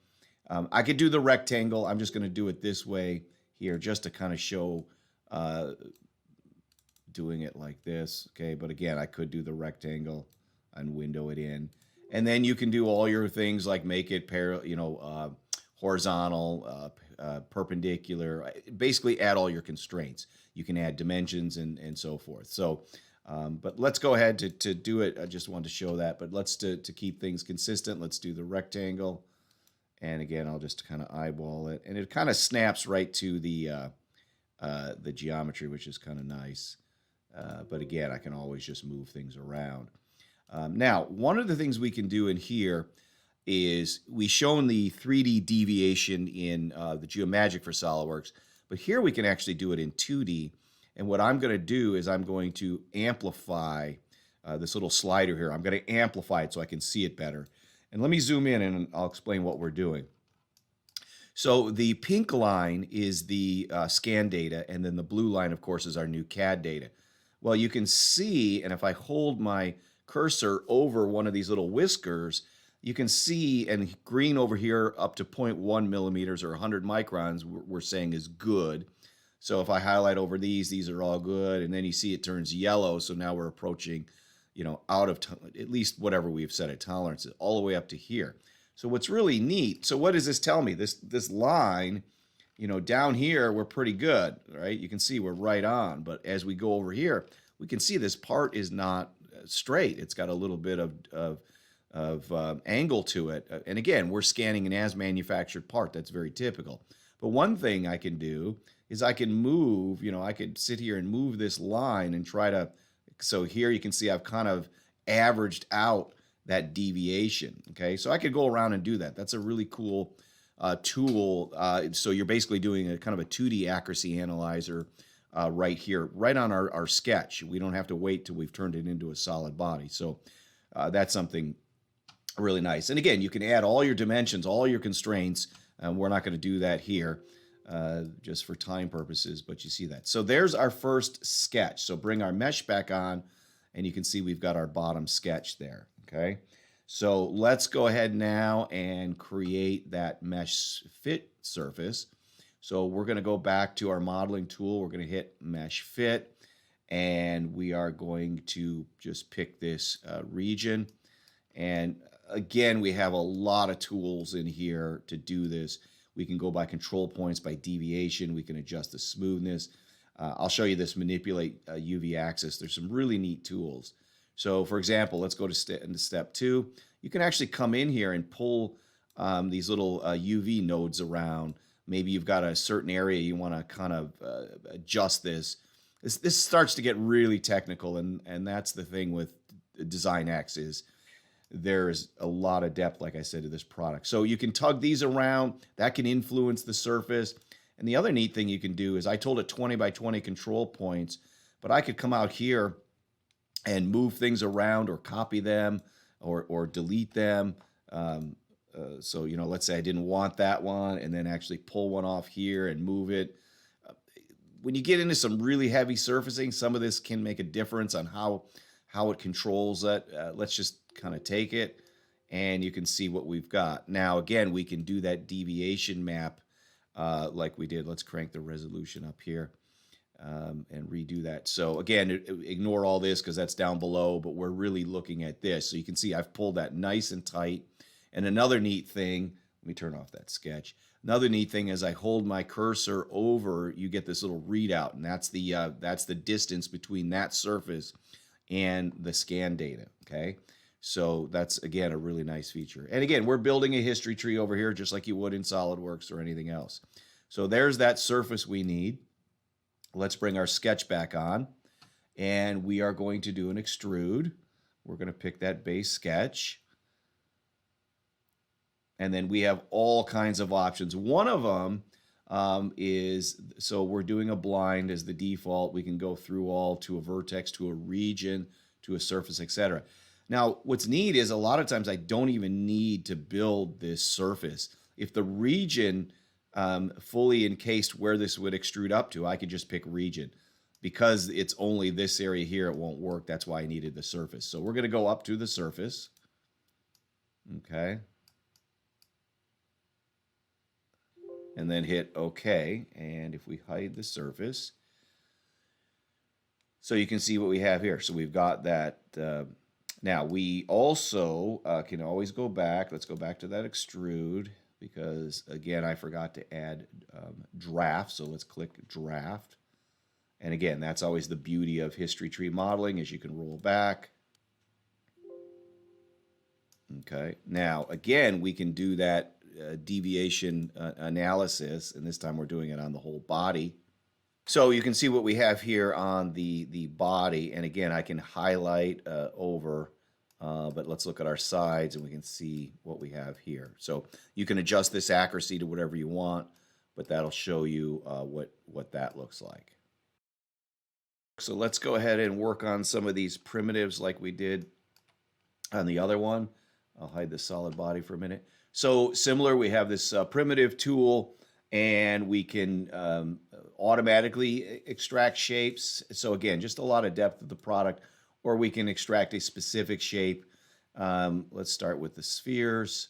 I could do the rectangle. I'm just going to do it this way here just to kind of show doing it like this, okay? But again, I could do the rectangle and window it in. And then you can do all your things like make it horizontal, perpendicular, basically add all your constraints. You can add dimensions and so forth. So, but let's go ahead to do it. I just wanted to show that, but let's to keep things consistent. Let's do the rectangle. And again, I'll just kind of eyeball it. And it kind of snaps right to the geometry, which is kind of nice. But again, I can always just move things around. Now, one of the things we can do in here is we've shown the 3D deviation in the Geomagic for SolidWorks, but here we can actually do it in 2D. And what I'm going to do is I'm going to amplify this little slider here. I'm going to amplify it so I can see it better. And let me zoom in and I'll explain what we're doing. So the pink line is the scan data, and then the blue line, of course, is our new CAD data. Well, you can see, and if I hold my cursor over one of these little whiskers, you can see, and green over here up to 0.1 millimeters or 100 microns, we're saying is good. So if I highlight over these are all good, and then you see it turns yellow, so now we're approaching, out of at least whatever we've set at tolerances, all the way up to here. So what's really neat, so what does this tell me? This line, down here, we're pretty good, right? You can see we're right on, but as we go over here, we can see this part is not straight. It's got a little bit of angle to it. And again, we're scanning an as-manufactured part. That's very typical. But one thing I can do is I can move, I could sit here and move this line and try to, so here you can see I've kind of averaged out that deviation, okay? So I could go around and do that. That's a really cool tool. So you're basically doing a kind of a 2D accuracy analyzer right here, right on our sketch. We don't have to wait till we've turned it into a solid body. So that's something really nice. And again, you can add all your dimensions, all your constraints. We're not going to do that here just for time purposes, but you see that. So there's our first sketch. So bring our mesh back on, and you can see we've got our bottom sketch there, okay? So let's go ahead now and create that mesh fit surface. So we're going to go back to our modeling tool. We're going to hit mesh fit, and we are going to just pick this region. And again, we have a lot of tools in here to do this. We can go by control points, by deviation. We can adjust the smoothness. I'll show you this manipulate UV axis. There's some really neat tools. So for example, let's go to step 2. You can actually come in here and pull these little UV nodes around. Maybe you've got a certain area you want to kind of adjust this. This starts to get really technical, and that's the thing with Design X is there's a lot of depth, like I said, to this product. So you can tug these around. That can influence the surface. And the other neat thing you can do is I told it 20 by 20 control points, but I could come out here and move things around or copy them or delete them. So, let's say I didn't want that one and then actually pull one off here and move it. When you get into some really heavy surfacing, some of this can make a difference on how it controls it. Let's just kind of take it, and you can see what we've got. Now, again, we can do that deviation map like we did. Let's crank the resolution up here and redo that. So again, ignore all this because that's down below, but we're really looking at this. So you can see I've pulled that nice and tight. And another neat thing, let me turn off that sketch. Another neat thing is I hold my cursor over, you get this little readout, and that's the distance between that surface and the scan data, okay? So that's, again, a really nice feature. And again, we're building a history tree over here just like you would in SolidWorks or anything else. So there's that surface we need. Let's bring our sketch back on, and we are going to do an extrude. We're going to pick that base sketch. And then we have all kinds of options. One of them so we're doing a blind as the default. We can go through all to a vertex, to a region, to a surface, etc. Now, what's neat is a lot of times I don't even need to build this surface. If the region fully encased where this would extrude up to, I could just pick region. Because it's only this area here, it won't work. That's why I needed the surface. So we're going to go up to the surface. Okay. And then hit OK. And if we hide the surface, so you can see what we have here. So we've got that. Now, we also can always go back. Let's go back to that extrude because, again, I forgot to add draft. So let's click draft. And again, that's always the beauty of history tree modeling is you can roll back. Okay. Now, again, we can do that deviation analysis, and this time we're doing it on the whole body. So you can see what we have here on the body, and again, I can highlight over, but let's look at our sides, and we can see what we have here. So you can adjust this accuracy to whatever you want, but that'll show you what that looks like. So let's go ahead and work on some of these primitives like we did on the other one. I'll hide the solid body for a minute. So similar, we have this primitive tool, and we can automatically extract shapes. So again, just a lot of depth of the product, or we can extract a specific shape. Let's start with the spheres.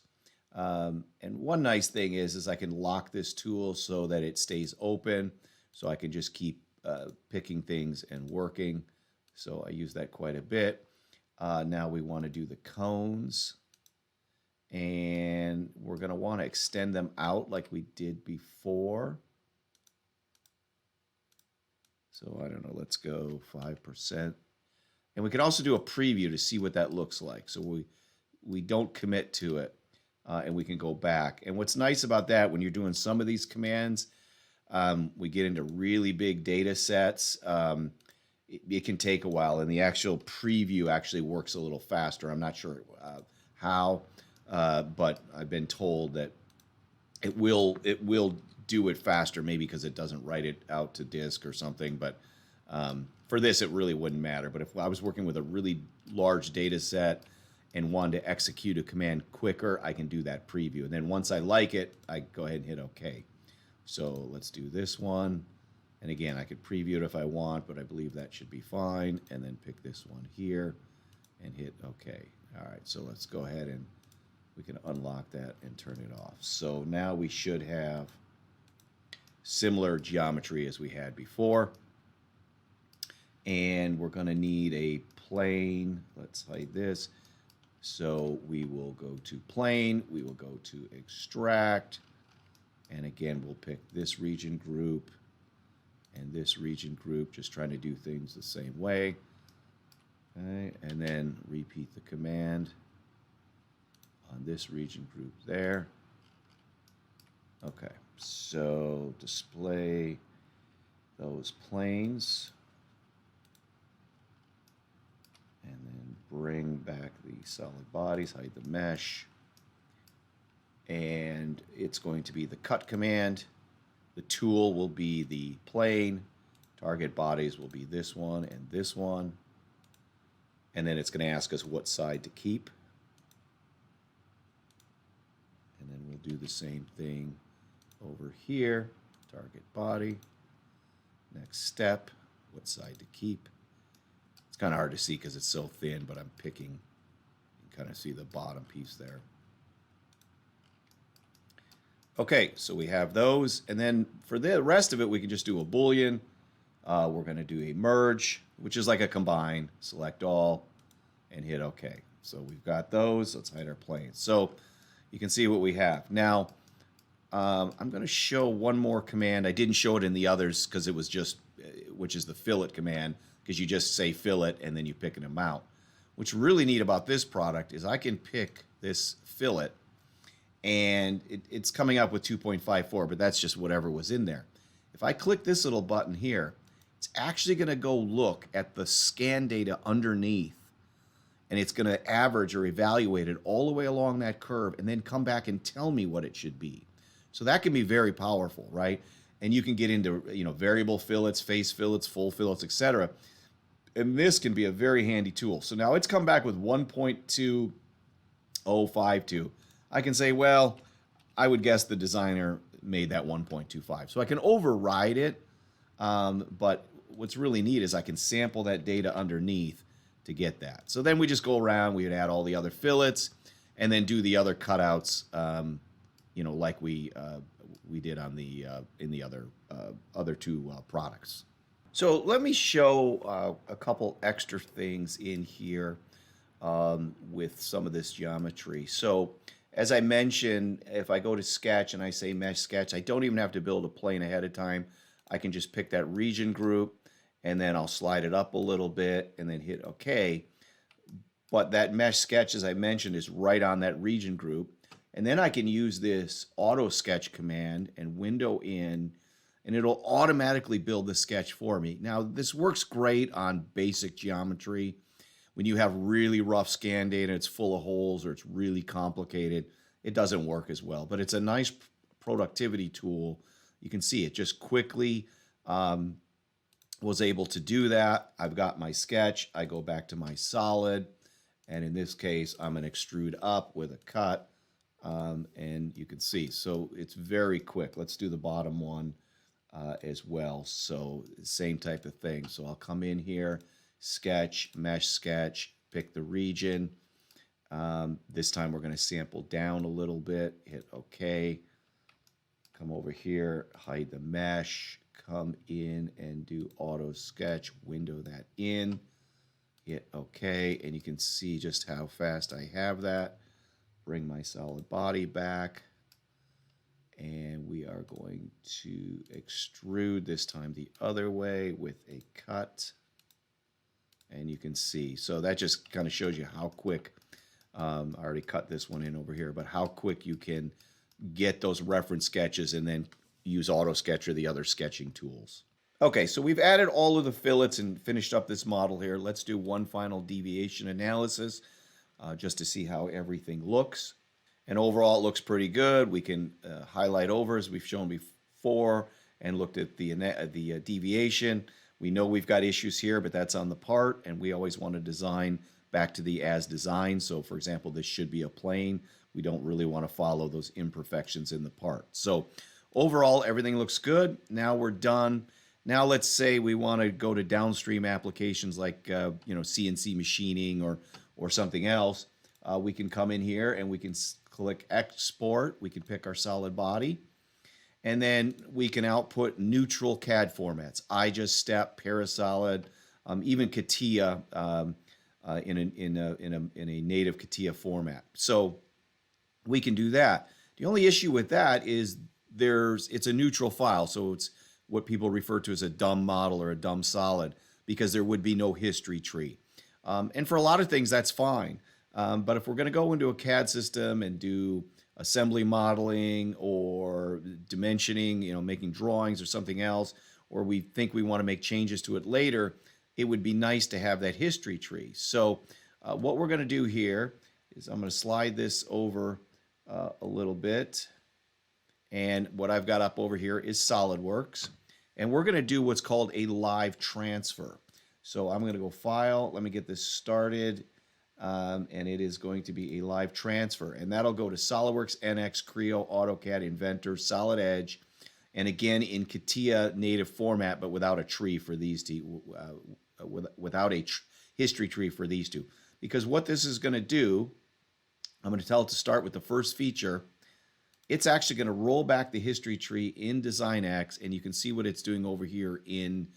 And one nice thing is I can lock this tool so that it stays open, so I can just keep picking things and working. So I use that quite a bit. Now we want to do the cones. And we're going to want to extend them out like we did before. So I don't know, let's go 5%. And we can also do a preview to see what that looks like. So we don't commit to it, and we can go back. And what's nice about that, when you're doing some of these commands, we get into really big data sets. It can take a while, and the actual preview actually works a little faster. I'm not sure how, but I've been told that it will do it faster, maybe because it doesn't write it out to disk or something. But for this, it really wouldn't matter. But if I was working with a really large data set and wanted to execute a command quicker, I can do that preview. And then once I like it, I go ahead and hit OK. So let's do this one. And again, I could preview it if I want, but I believe that should be fine. And then pick this one here and hit OK. All right, so let's go ahead and we can unlock that and turn it off. So now we should have similar geometry as we had before. And we're going to need a plane. Let's hide this. So we will go to plane. We will go to extract. And again, we'll pick this region group and this region group, just trying to do things the same way. Okay, and then repeat the command on this region group there. Okay, so display those planes. And then bring back the solid bodies, hide the mesh. And it's going to be the cut command. The tool will be the plane. Target bodies will be this one and this one. And then it's going to ask us what side to keep. And then we'll do the same thing over here. Target body. Next step, what side to keep. It's kind of hard to see because it's so thin, but I'm picking. You can kind of see the bottom piece there. Okay, so we have those. And then for the rest of it, we can just do a Boolean. We're going to do a merge, which is like a combine. Select all and hit OK. So we've got those. Let's hide our planes. So you can see what we have. Now, I'm going to show one more command. I didn't show it in the others because it was just, which is the fillet command, because you just say fillet and then you pick them out. What's really neat about this product is I can pick this fillet, and it's coming up with 2.54, but that's just whatever was in there. If I click this little button here, it's actually going to go look at the scan data underneath, and it's going to average or evaluate it all the way along that curve and then come back and tell me what it should be. So that can be very powerful, right? And you can get into, variable fillets, face fillets, full fillets, etc. And this can be a very handy tool. So now it's come back with 1.2052. I can say, well, I would guess the designer made that 1.25. So I can override it, but what's really neat is I can sample that data underneath to get that. So then we just go around, we would add all the other fillets, and then do the other cutouts, like we did on the in the other two products. So let me show a couple extra things in here with some of this geometry. So as I mentioned, if I go to sketch and I say mesh sketch, I don't even have to build a plane ahead of time. I can just pick that region group and then I'll slide it up a little bit and then hit OK. But that mesh sketch, as I mentioned, is right on that region group. And then I can use this auto sketch command and window in, and it'll automatically build the sketch for me. Now, this works great on basic geometry. When you have really rough scan data, it's full of holes or it's really complicated, it doesn't work as well. But it's a nice productivity tool. You can see it just quickly was able to do that. I've got my sketch. I go back to my solid. And in this case, I'm going to extrude up with a cut. And you can see, so it's very quick. Let's do the bottom one as well. So same type of thing. So I'll come in here, sketch, mesh sketch, pick the region. This time we're going to sample down a little bit, hit OK. Come over here, hide the mesh, come in and do auto sketch, window that in, hit OK, and you can see just how fast I have that. Bring my solid body back, and we are going to extrude this time the other way with a cut. And you can see, so that just kind of shows you how quick, I already cut this one in over here, but how quick you can get those reference sketches and then use auto sketch or the other sketching tools. Okay, so we've added all of the fillets and finished up this model here. Let's do one final deviation analysis just to see how everything looks. And overall, it looks pretty good. We can highlight over as we've shown before and looked at the deviation. We know we've got issues here, but that's on the part, and we always want to design back to the as designed. So for example, this should be a plane. We don't really want to follow those imperfections in the part. So overall, everything looks good. Now we're done. Now let's say we want to go to downstream applications like CNC machining or something else. We can come in here and we can click export. We can pick our solid body. And then we can output neutral CAD formats, iJustStep, Parasolid, even CATIA in a native CATIA format. So we can do that. The only issue with that is it's a neutral file, so it's what people refer to as a dumb model or a dumb solid, because there would be no history tree. And for a lot of things, that's fine. But if we're going to go into a CAD system and do assembly modeling or dimensioning, making drawings or something else, or we think we want to make changes to it later, it would be nice to have that history tree. So what we're going to do here is I'm going to slide this over a little bit. And what I've got up over here is Solidworks. And we're going to do what's called a live transfer. So I'm going to go File. Let me get this started. And it is going to be a live transfer. And that'll go to SolidWorks, NX, Creo, AutoCAD, Inventor, Solid Edge. And again, in CATIA native format, but without a tree for these two, without a history tree for these two. Because what this is going to do, I'm going to tell it to start with the first feature. It's actually going to roll back the history tree in DesignX, and you can see what it's doing over here in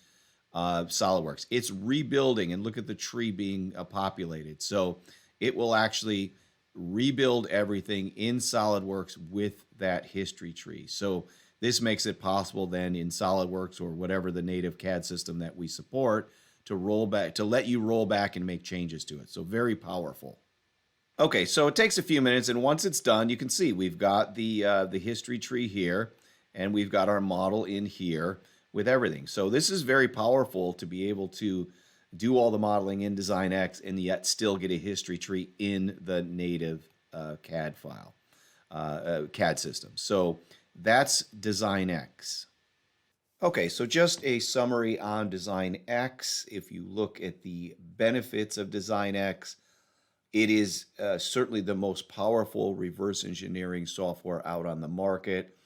SolidWorks. It's rebuilding, and look at the tree being populated. So it will actually rebuild everything in SolidWorks with that history tree. So this makes it possible then in SolidWorks or whatever the native CAD system that we support to roll back, to let you roll back and make changes to it. So very powerful. Okay, so it takes a few minutes, and once it's done, you can see we've got the history tree here, and we've got our model in here with everything. So this is very powerful to be able to do all the modeling in DesignX and yet still get a history tree in the native CAD file, CAD system. So That's Design X. Okay, so just a summary on Design X. If you look at the benefits of Design X, it is certainly the most powerful reverse engineering software out on the market.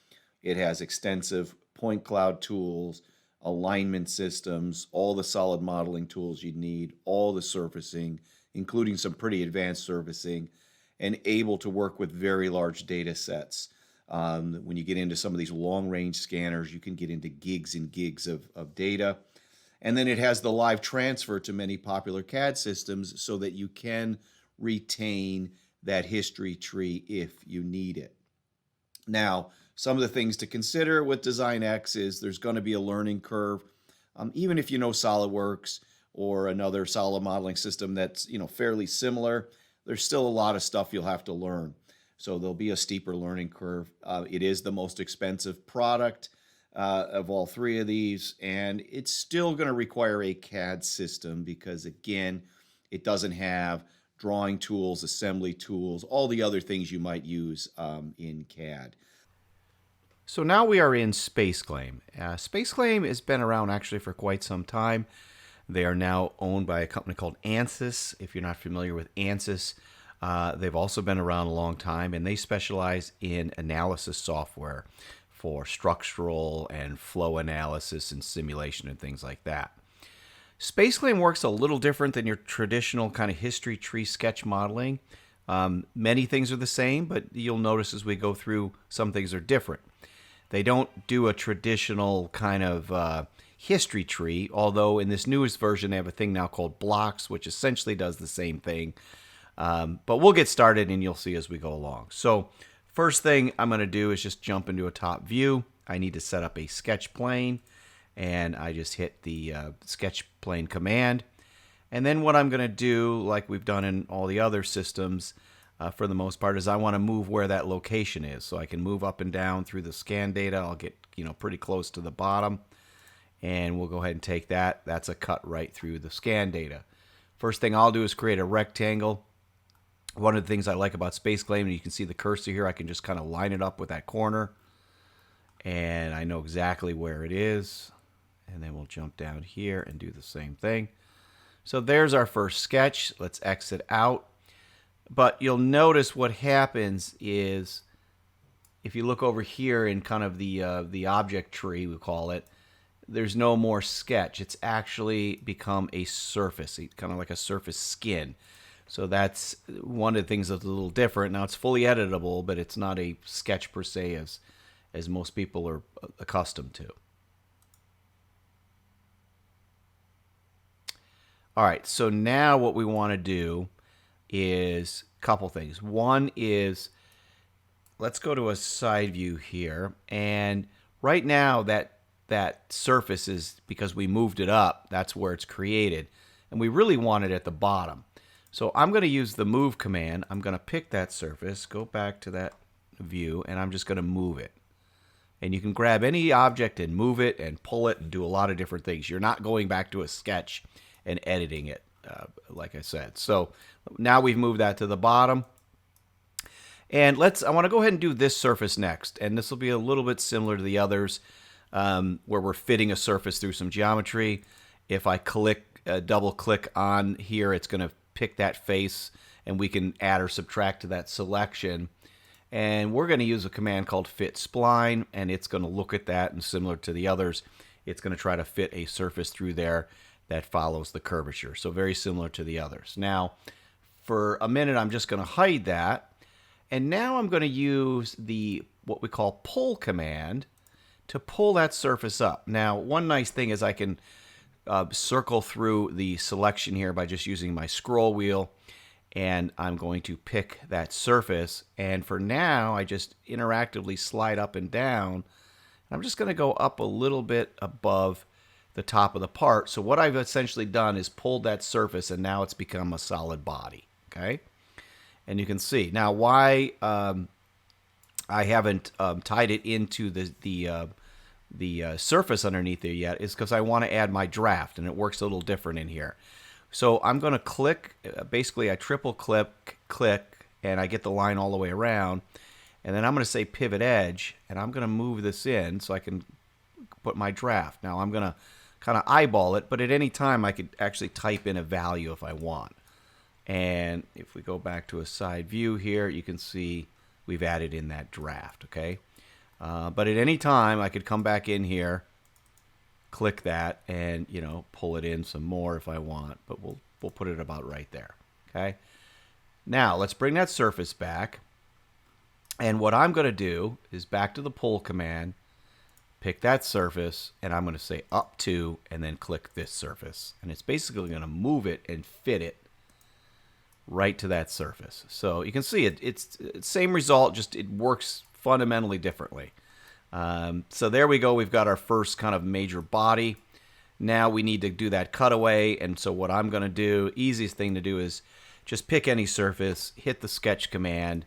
It has extensive point cloud tools, alignment systems, all the solid modeling tools you need, all the surfacing, including some pretty advanced surfacing, and able to work with very large data sets. When you get into some of these long-range scanners, you can get into gigs and gigs of data. And then it has the live transfer to many popular CAD systems so that you can retain that history tree if you need it. Now, some of the things to consider with Design X is there's going to be a learning curve. Even if you know SolidWorks or another solid modeling system that's fairly similar, there's still a lot of stuff you'll have to learn. So there'll be a steeper learning curve. It is the most expensive product of all three of these, and it's still going to require a CAD system because, again, it doesn't have drawing tools, assembly tools, all the other things you might use in CAD. So now we are in SpaceClaim. SpaceClaim has been around actually for quite some time. They are now owned by a company called ANSYS. If you're not familiar with ANSYS, they've also been around a long time, and they specialize in analysis software for structural and flow analysis and simulation and things like that. SpaceClaim works a little different than your traditional kind of history tree sketch modeling. Many things are the same, but you'll notice as we go through, some things are different. They don't do a traditional kind of history tree, although in this newest version they have a thing now called blocks, which essentially does the same thing. But we'll get started and you'll see as we go along. So first thing I'm going to do is just jump into a top view. I need to set up a sketch plane, and I just hit the sketch plane command. And then what I'm going to do, like we've done in all the other systems for the most part, is I want to move where that location is. So I can move up and down through the scan data. I'll get pretty close to the bottom, and we'll go ahead and take that. That's a cut right through the scan data. First thing I'll do is create a rectangle. One of the things I like about SpaceClaim, and you can see the cursor here, I can just kind of line it up with that corner, and I know exactly where it is. And then we'll jump down here and do the same thing. So there's our first sketch. Let's exit out. But you'll notice what happens is, if you look over here in kind of the object tree, we call it, there's no more sketch. It's actually become a surface, kind of like a surface skin. So that's one of the things that's a little different. Now it's fully editable, but it's not a sketch per se as most people are accustomed to. All right, so now what we want to do is a couple things. One is, let's go to a side view here, and right now that surface is, because we moved it up, that's where it's created, and we really want it at the bottom. So I'm going to use the move command. I'm going to pick that surface, go back to that view, and I'm just going to move it. And you can grab any object and move it and pull it and do a lot of different things. You're not going back to a sketch and editing it, like I said. So now we've moved that to the bottom. And I want to go ahead and do this surface next. And this will be a little bit similar to the others, where we're fitting a surface through some geometry. If I double click on here, it's going to pick that face, and we can add or subtract to that selection. And we're going to use a command called fit spline, and it's going to look at that, and similar to the others, it's going to try to fit a surface through there that follows the curvature. So very similar to the others. Now, for a minute, I'm just going to hide that. And now I'm going to use what we call pull command to pull that surface up. Now, one nice thing is I can circle through the selection here by just using my scroll wheel. And I'm going to pick that surface. And for now, I just interactively slide up and down. I'm just going to go up a little bit above the top of the part. So what I've essentially done is pulled that surface, and now it's become a solid body. Okay, and you can see now why I haven't tied it into the surface underneath there yet is because I want to add my draft, and it works a little different in here. So I'm going to click. Basically, I triple click, and I get the line all the way around. And then I'm going to say pivot edge, and I'm going to move this in so I can put my draft. Now I'm going to kind of eyeball it, but at any time I could actually type in a value if I want. And if we go back to a side view here, you can see we've added in that draft, okay? But at any time I could come back in here, click that, and pull it in some more if I want, but we'll put it about right there, okay? Now let's bring that surface back. And what I'm going to do is back to the pull command, pick that surface, and I'm going to say up to, and then click this surface. And it's basically going to move it and fit it right to that surface. So you can see it's same result, just it works fundamentally differently. So there we go. We've got our first kind of major body. Now we need to do that cutaway. And so what I'm going to do, easiest thing to do is just pick any surface, hit the sketch command,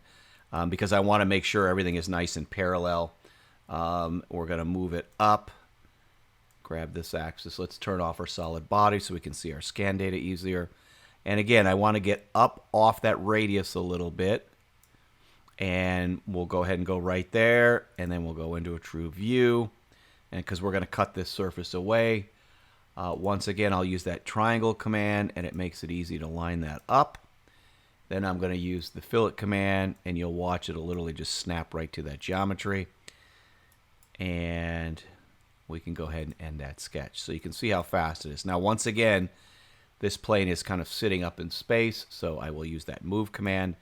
because I want to make sure everything is nice and parallel. We're going to move it up, grab this axis. Let's turn off our solid body so we can see our scan data easier. And again, I want to get up off that radius a little bit. And we'll go ahead and go right there. And then we'll go into a true view. And because we're going to cut this surface away. Once again, I'll use that triangle command, and it makes it easy to line that up. Then I'm going to use the fillet command, and you'll watch it literally just snap right to that geometry. And we can go ahead and end that sketch. So you can see how fast it is. Now, once again, this plane is kind of sitting up in space, so I will use that move command.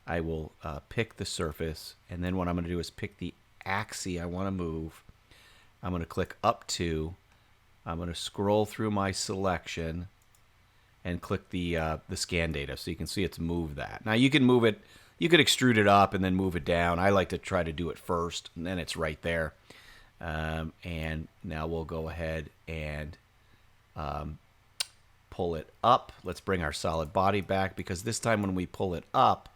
I will pick the surface, and then what I'm going to do is pick the axis I want to move. I'm going to click up to. I'm going to scroll through my selection and click the scan data, so you can see it's moved that. Now you can move it, you could extrude it up and then move it down. I like to try to do it first, and then it's right there. And now we'll go ahead and pull it up. Let's bring our solid body back, because this time when we pull it up,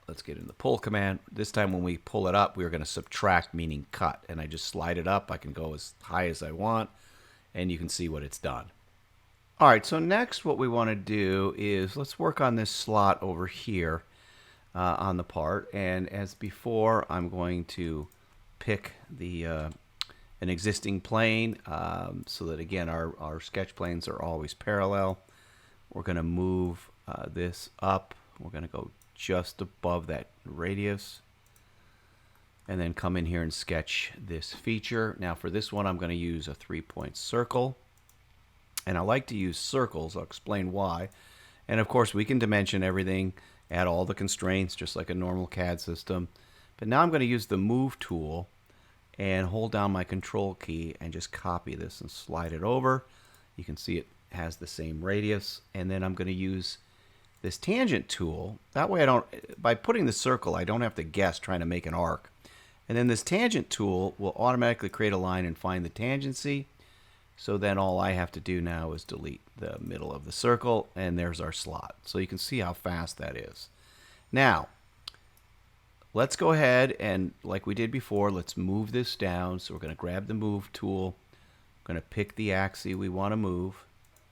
let's get in the pull command. This time when we pull it up, we're going to subtract, meaning cut. And I just slide it up. I can go as high as I want, and you can see what it's done. All right, so next what we want to do is let's work on this slot over here on the part. And as before, I'm going to pick the an existing plane so that, again, our sketch planes are always parallel. We're going to move this up. We're going to go just above that radius, and then come in here and sketch this feature. Now for this one, I'm going to use a 3-point circle, and I like to use circles. I'll explain why. And of course we can dimension everything, add all the constraints just like a normal CAD system. But now I'm going to use the move tool and hold down my control key and just copy this and slide it over. You can see it has the same radius, and then I'm going to use this tangent tool. That way by putting the circle, I don't have to guess trying to make an arc. And then this tangent tool will automatically create a line and find the tangency. So then all I have to do now is delete the middle of the circle, and there's our slot. So you can see how fast that is. Now, let's go ahead and, like we did before, let's move this down. So we're going to grab the move tool. We're going to pick the axis we want to move,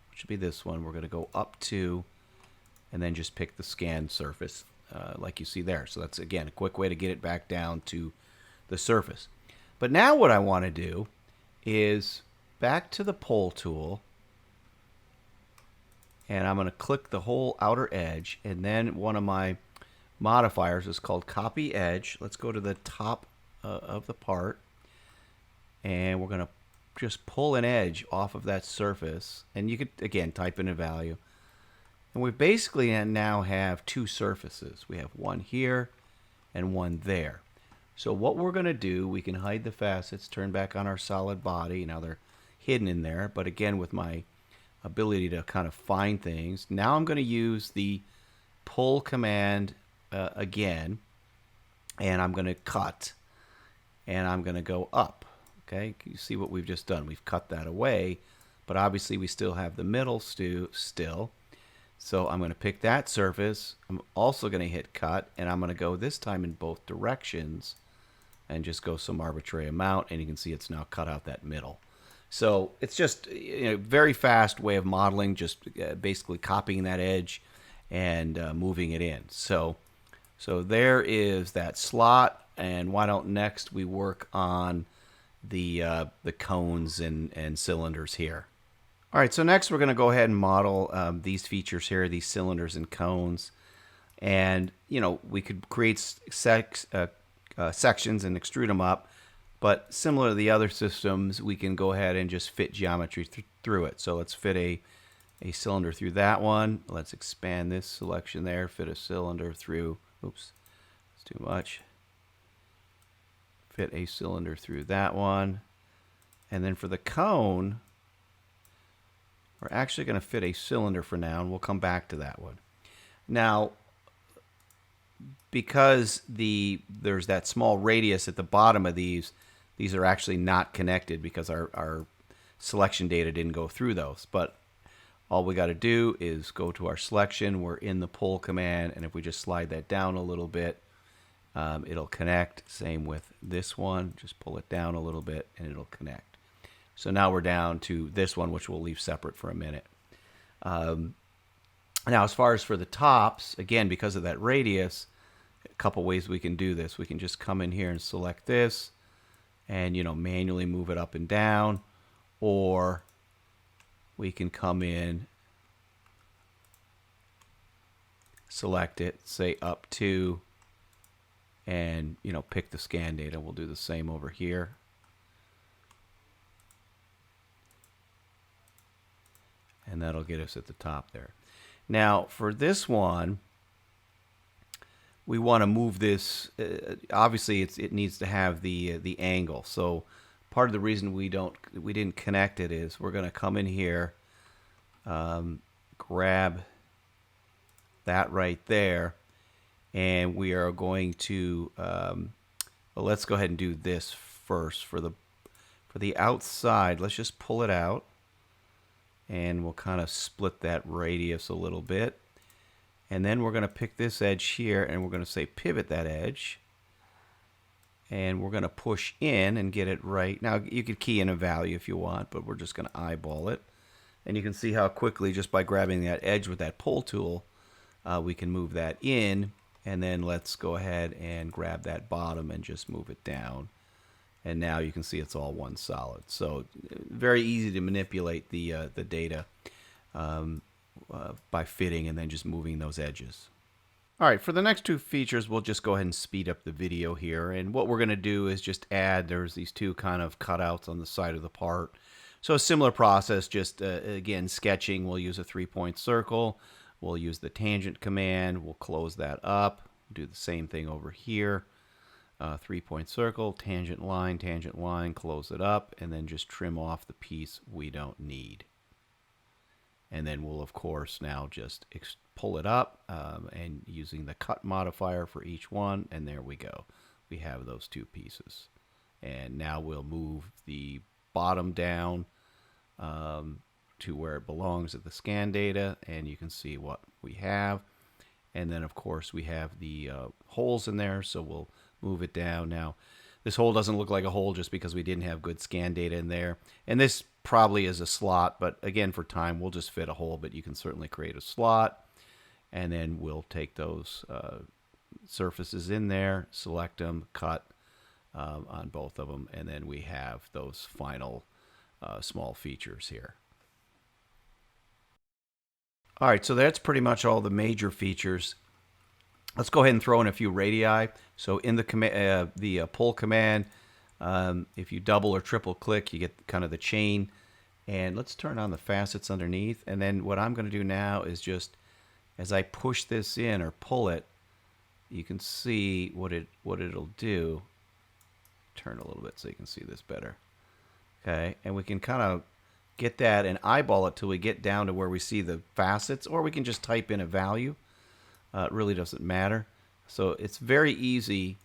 which should be this one. We're going to go up to, and then just pick the scan surface like you see there. So that's, again, a quick way to get it back down to the surface. But now what I want to do is back to the pull tool, and I'm going to click the whole outer edge, and then one of my modifiers is called copy edge. Let's go to the top of the part, and we're going to just pull an edge off of that surface, and you could, again, type in a value. And we basically now have two surfaces. We have one here and one there. So what we're going to do, we can hide the facets, turn back on our solid body. Now they're hidden in there, but again, with my ability to kind of find things, now I'm going to use the pull command again, and I'm going to cut, and I'm going to go up. Okay, you see what we've just done? We've cut that away, but obviously we still have the middle still. So I'm going to pick that surface. I'm also going to hit cut, and I'm going to go this time in both directions and just go some arbitrary amount, and you can see it's now cut out that middle. So it's just a very fast way of modeling, just basically copying that edge and moving it in. So So there is that slot, and why don't next we work on the cones and cylinders here. All right, so next we're going to go ahead and model these features here, these cylinders and cones. And, you know, we could create sections and extrude them up. But similar to the other systems, we can go ahead and just fit geometry through it. So let's fit a cylinder through that one. Let's expand this selection there, fit a cylinder through, oops, it's too much. Fit a cylinder through that one. And then for the cone, we're actually going to fit a cylinder for now, and we'll come back to that one. Now, because there's that small radius at the bottom of these are actually not connected because our selection data didn't go through those. But all we got to do is go to our selection. We're in the pull command, and if we just slide that down a little bit, it'll connect. Same with this one. Just pull it down a little bit, and it'll connect. So now we're down to this one, which we'll leave separate for a minute. Now, as far as for the tops, again, because of that radius, a couple ways we can do this. We can just come in here and select this and, you know, manually move it up and down, or we can come in, select it, say up to, and, you know, pick the scan data. We'll do the same over here. And that'll get us at the top there. Now, for this one, we want to move this. Obviously, it needs to have the angle. So, part of the reason we didn't connect it is we're going to come in here, grab that right there, and we are going to. Well, let's go ahead and do this first for the outside. Let's just pull it out. And we'll kind of split that radius a little bit. And then we're going to pick this edge here, and we're going to say pivot that edge. And we're going to push in and get it right. Now, you could key in a value if you want, but we're just going to eyeball it. And you can see how quickly, just by grabbing that edge with that pull tool, we can move that in. And then let's go ahead and grab that bottom and just move it down. And now you can see it's all one solid. So very easy to manipulate the data by fitting and then just moving those edges. All right, for the next two features, we'll just go ahead and speed up the video here. And what we're going to do is just add, there's these two kind of cutouts on the side of the part. So a similar process, just again, sketching. We'll use a 3-point circle. We'll use the tangent command. We'll close that up. Do the same thing over here. 3-point circle, tangent line, close it up, and then just trim off the piece we don't need. And then we'll, of course, now just pull it up and using the cut modifier for each one, and there we go. We have those two pieces. And now we'll move the bottom down to where it belongs at the scan data, and you can see what we have. And then, of course, we have the holes in there, so we'll move it down. Now, this hole doesn't look like a hole just because we didn't have good scan data in there. And this probably is a slot, but again, for time, we'll just fit a hole, but you can certainly create a slot. And then we'll take those surfaces in there, select them, cut on both of them, and then we have those final small features here. All right, so that's pretty much all the major features. Let's go ahead and throw in a few radii. So in the pull command, if you double or triple click, you get kind of the chain. And let's turn on the facets underneath. And then what I'm going to do now is just, as I push this in or pull it, you can see what it'll do. Turn a little bit so you can see this better. Okay, and we can kind of get that and eyeball it till we get down to where we see the facets, or we can just type in a value. It really doesn't matter. So it's very easy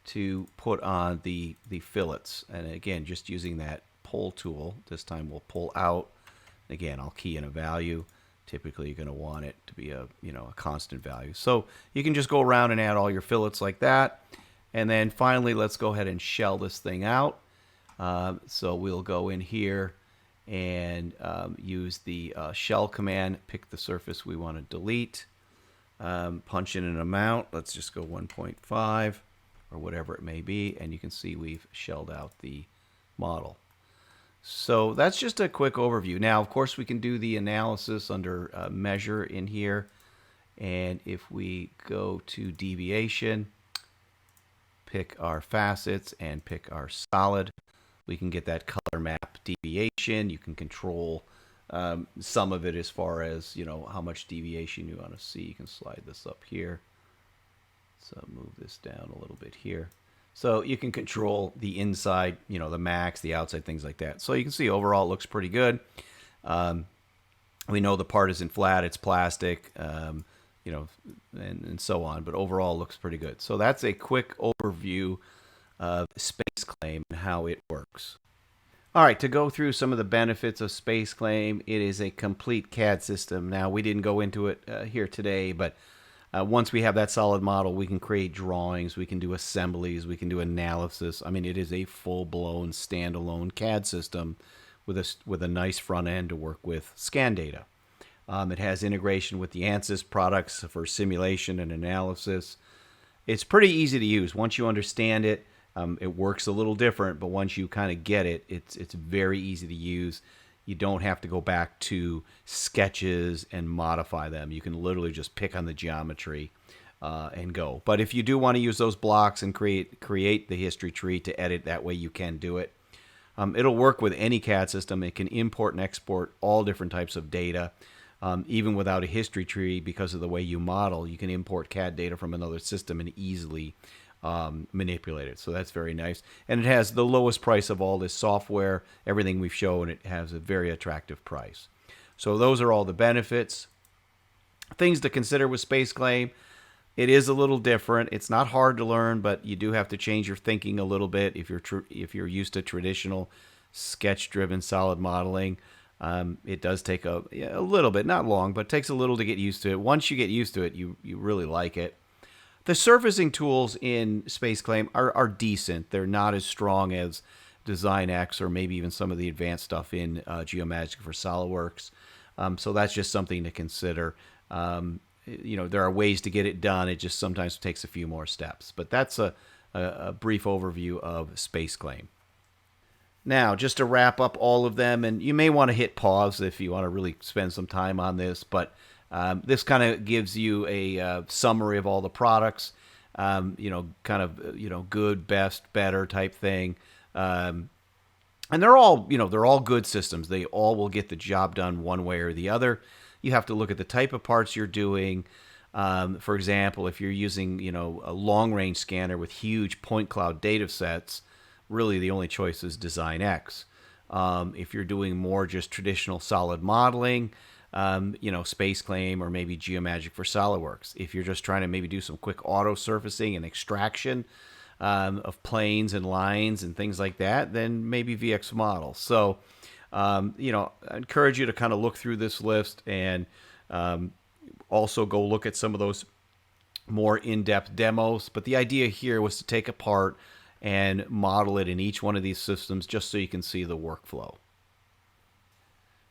to put on the fillets. And again, just using that pull tool, this time we'll pull out. Again, I'll key in a value. Typically, you're going to want it to be a constant value. So you can just go around and add all your fillets like that. And then finally, let's go ahead and shell this thing out. So we'll go in here and use the shell command, pick the surface we want to delete. punch in an amount. Let's just go 1.5 or whatever it may be, and you can see we've shelled out the model. So that's just a quick overview. Now, of course, we can do the analysis under measure in here. And if we go to deviation, pick our facets and pick our solid, we can get that color map deviation. You can control some of it as far as, how much deviation you want to see. You can slide this up here. So move this down a little bit here. So you can control the inside, the max, the outside, things like that. So you can see overall it looks pretty good. We know the part isn't flat, it's plastic, and so on. But overall it looks pretty good. So that's a quick overview of SpaceClaim and how it works. All right, to go through some of the benefits of SpaceClaim, it is a complete CAD system. Now, we didn't go into it here today, but once we have that solid model, we can create drawings, we can do assemblies, we can do analysis. I mean, it is a full-blown standalone CAD system with a nice front end to work with scan data. It has integration with the ANSYS products for simulation and analysis. It's pretty easy to use. Once you understand it, it works a little different, but once you kind of get it, it's very easy to use. You don't have to go back to sketches and modify them. You can literally just pick on the geometry and go. But if you do want to use those blocks and create the history tree to edit, that way you can do it. It'll work with any CAD system. It can import and export all different types of data. Even without a history tree, because of the way you model, you can import CAD data from another system and easily manipulate it. So that's very nice. And it has the lowest price of all this software. Everything we've shown, it has a very attractive price. So those are all the benefits. Things to consider with SpaceClaim. It is a little different. It's not hard to learn, but you do have to change your thinking a little bit if you're used to traditional sketch-driven solid modeling. It does take a little bit, not long, but it takes a little to get used to it. Once you get used to it, you really like it. The surfacing tools in SpaceClaim are decent. They're not as strong as DesignX or maybe even some of the advanced stuff in Geomagic for Solidworks. So that's just something to consider. There are ways to get it done. It just sometimes takes a few more steps. But that's a brief overview of SpaceClaim. Now, just to wrap up all of them, and you may want to hit pause if you want to really spend some time on this, but this kind of gives you a summary of all the products, good, best, better type thing. And they're all good systems. They all will get the job done one way or the other. You have to look at the type of parts you're doing. For example, if you're using, a long-range scanner with huge point cloud data sets, really the only choice is DesignX. If you're doing more just traditional solid modeling, SpaceClaim or maybe Geomagic for Solidworks. If you're just trying to maybe do some quick auto surfacing and extraction of planes and lines and things like that, then maybe VX Model. So, I encourage you to kind of look through this list and also go look at some of those more in-depth demos. But the idea here was to take apart and model it in each one of these systems just so you can see the workflow.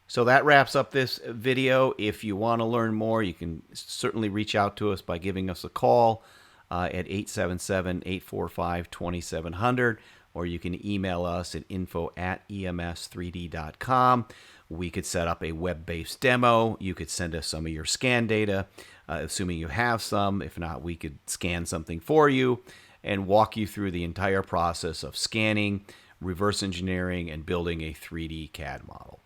So that wraps up this video. If you want to learn more, you can certainly reach out to us by giving us a call at 877-845-2700, or you can email us at info@ems3d.com. We could set up a web-based demo. You could send us some of your scan data, assuming you have some. If not, we could scan something for you and walk you through the entire process of scanning, reverse engineering, and building a 3D CAD model.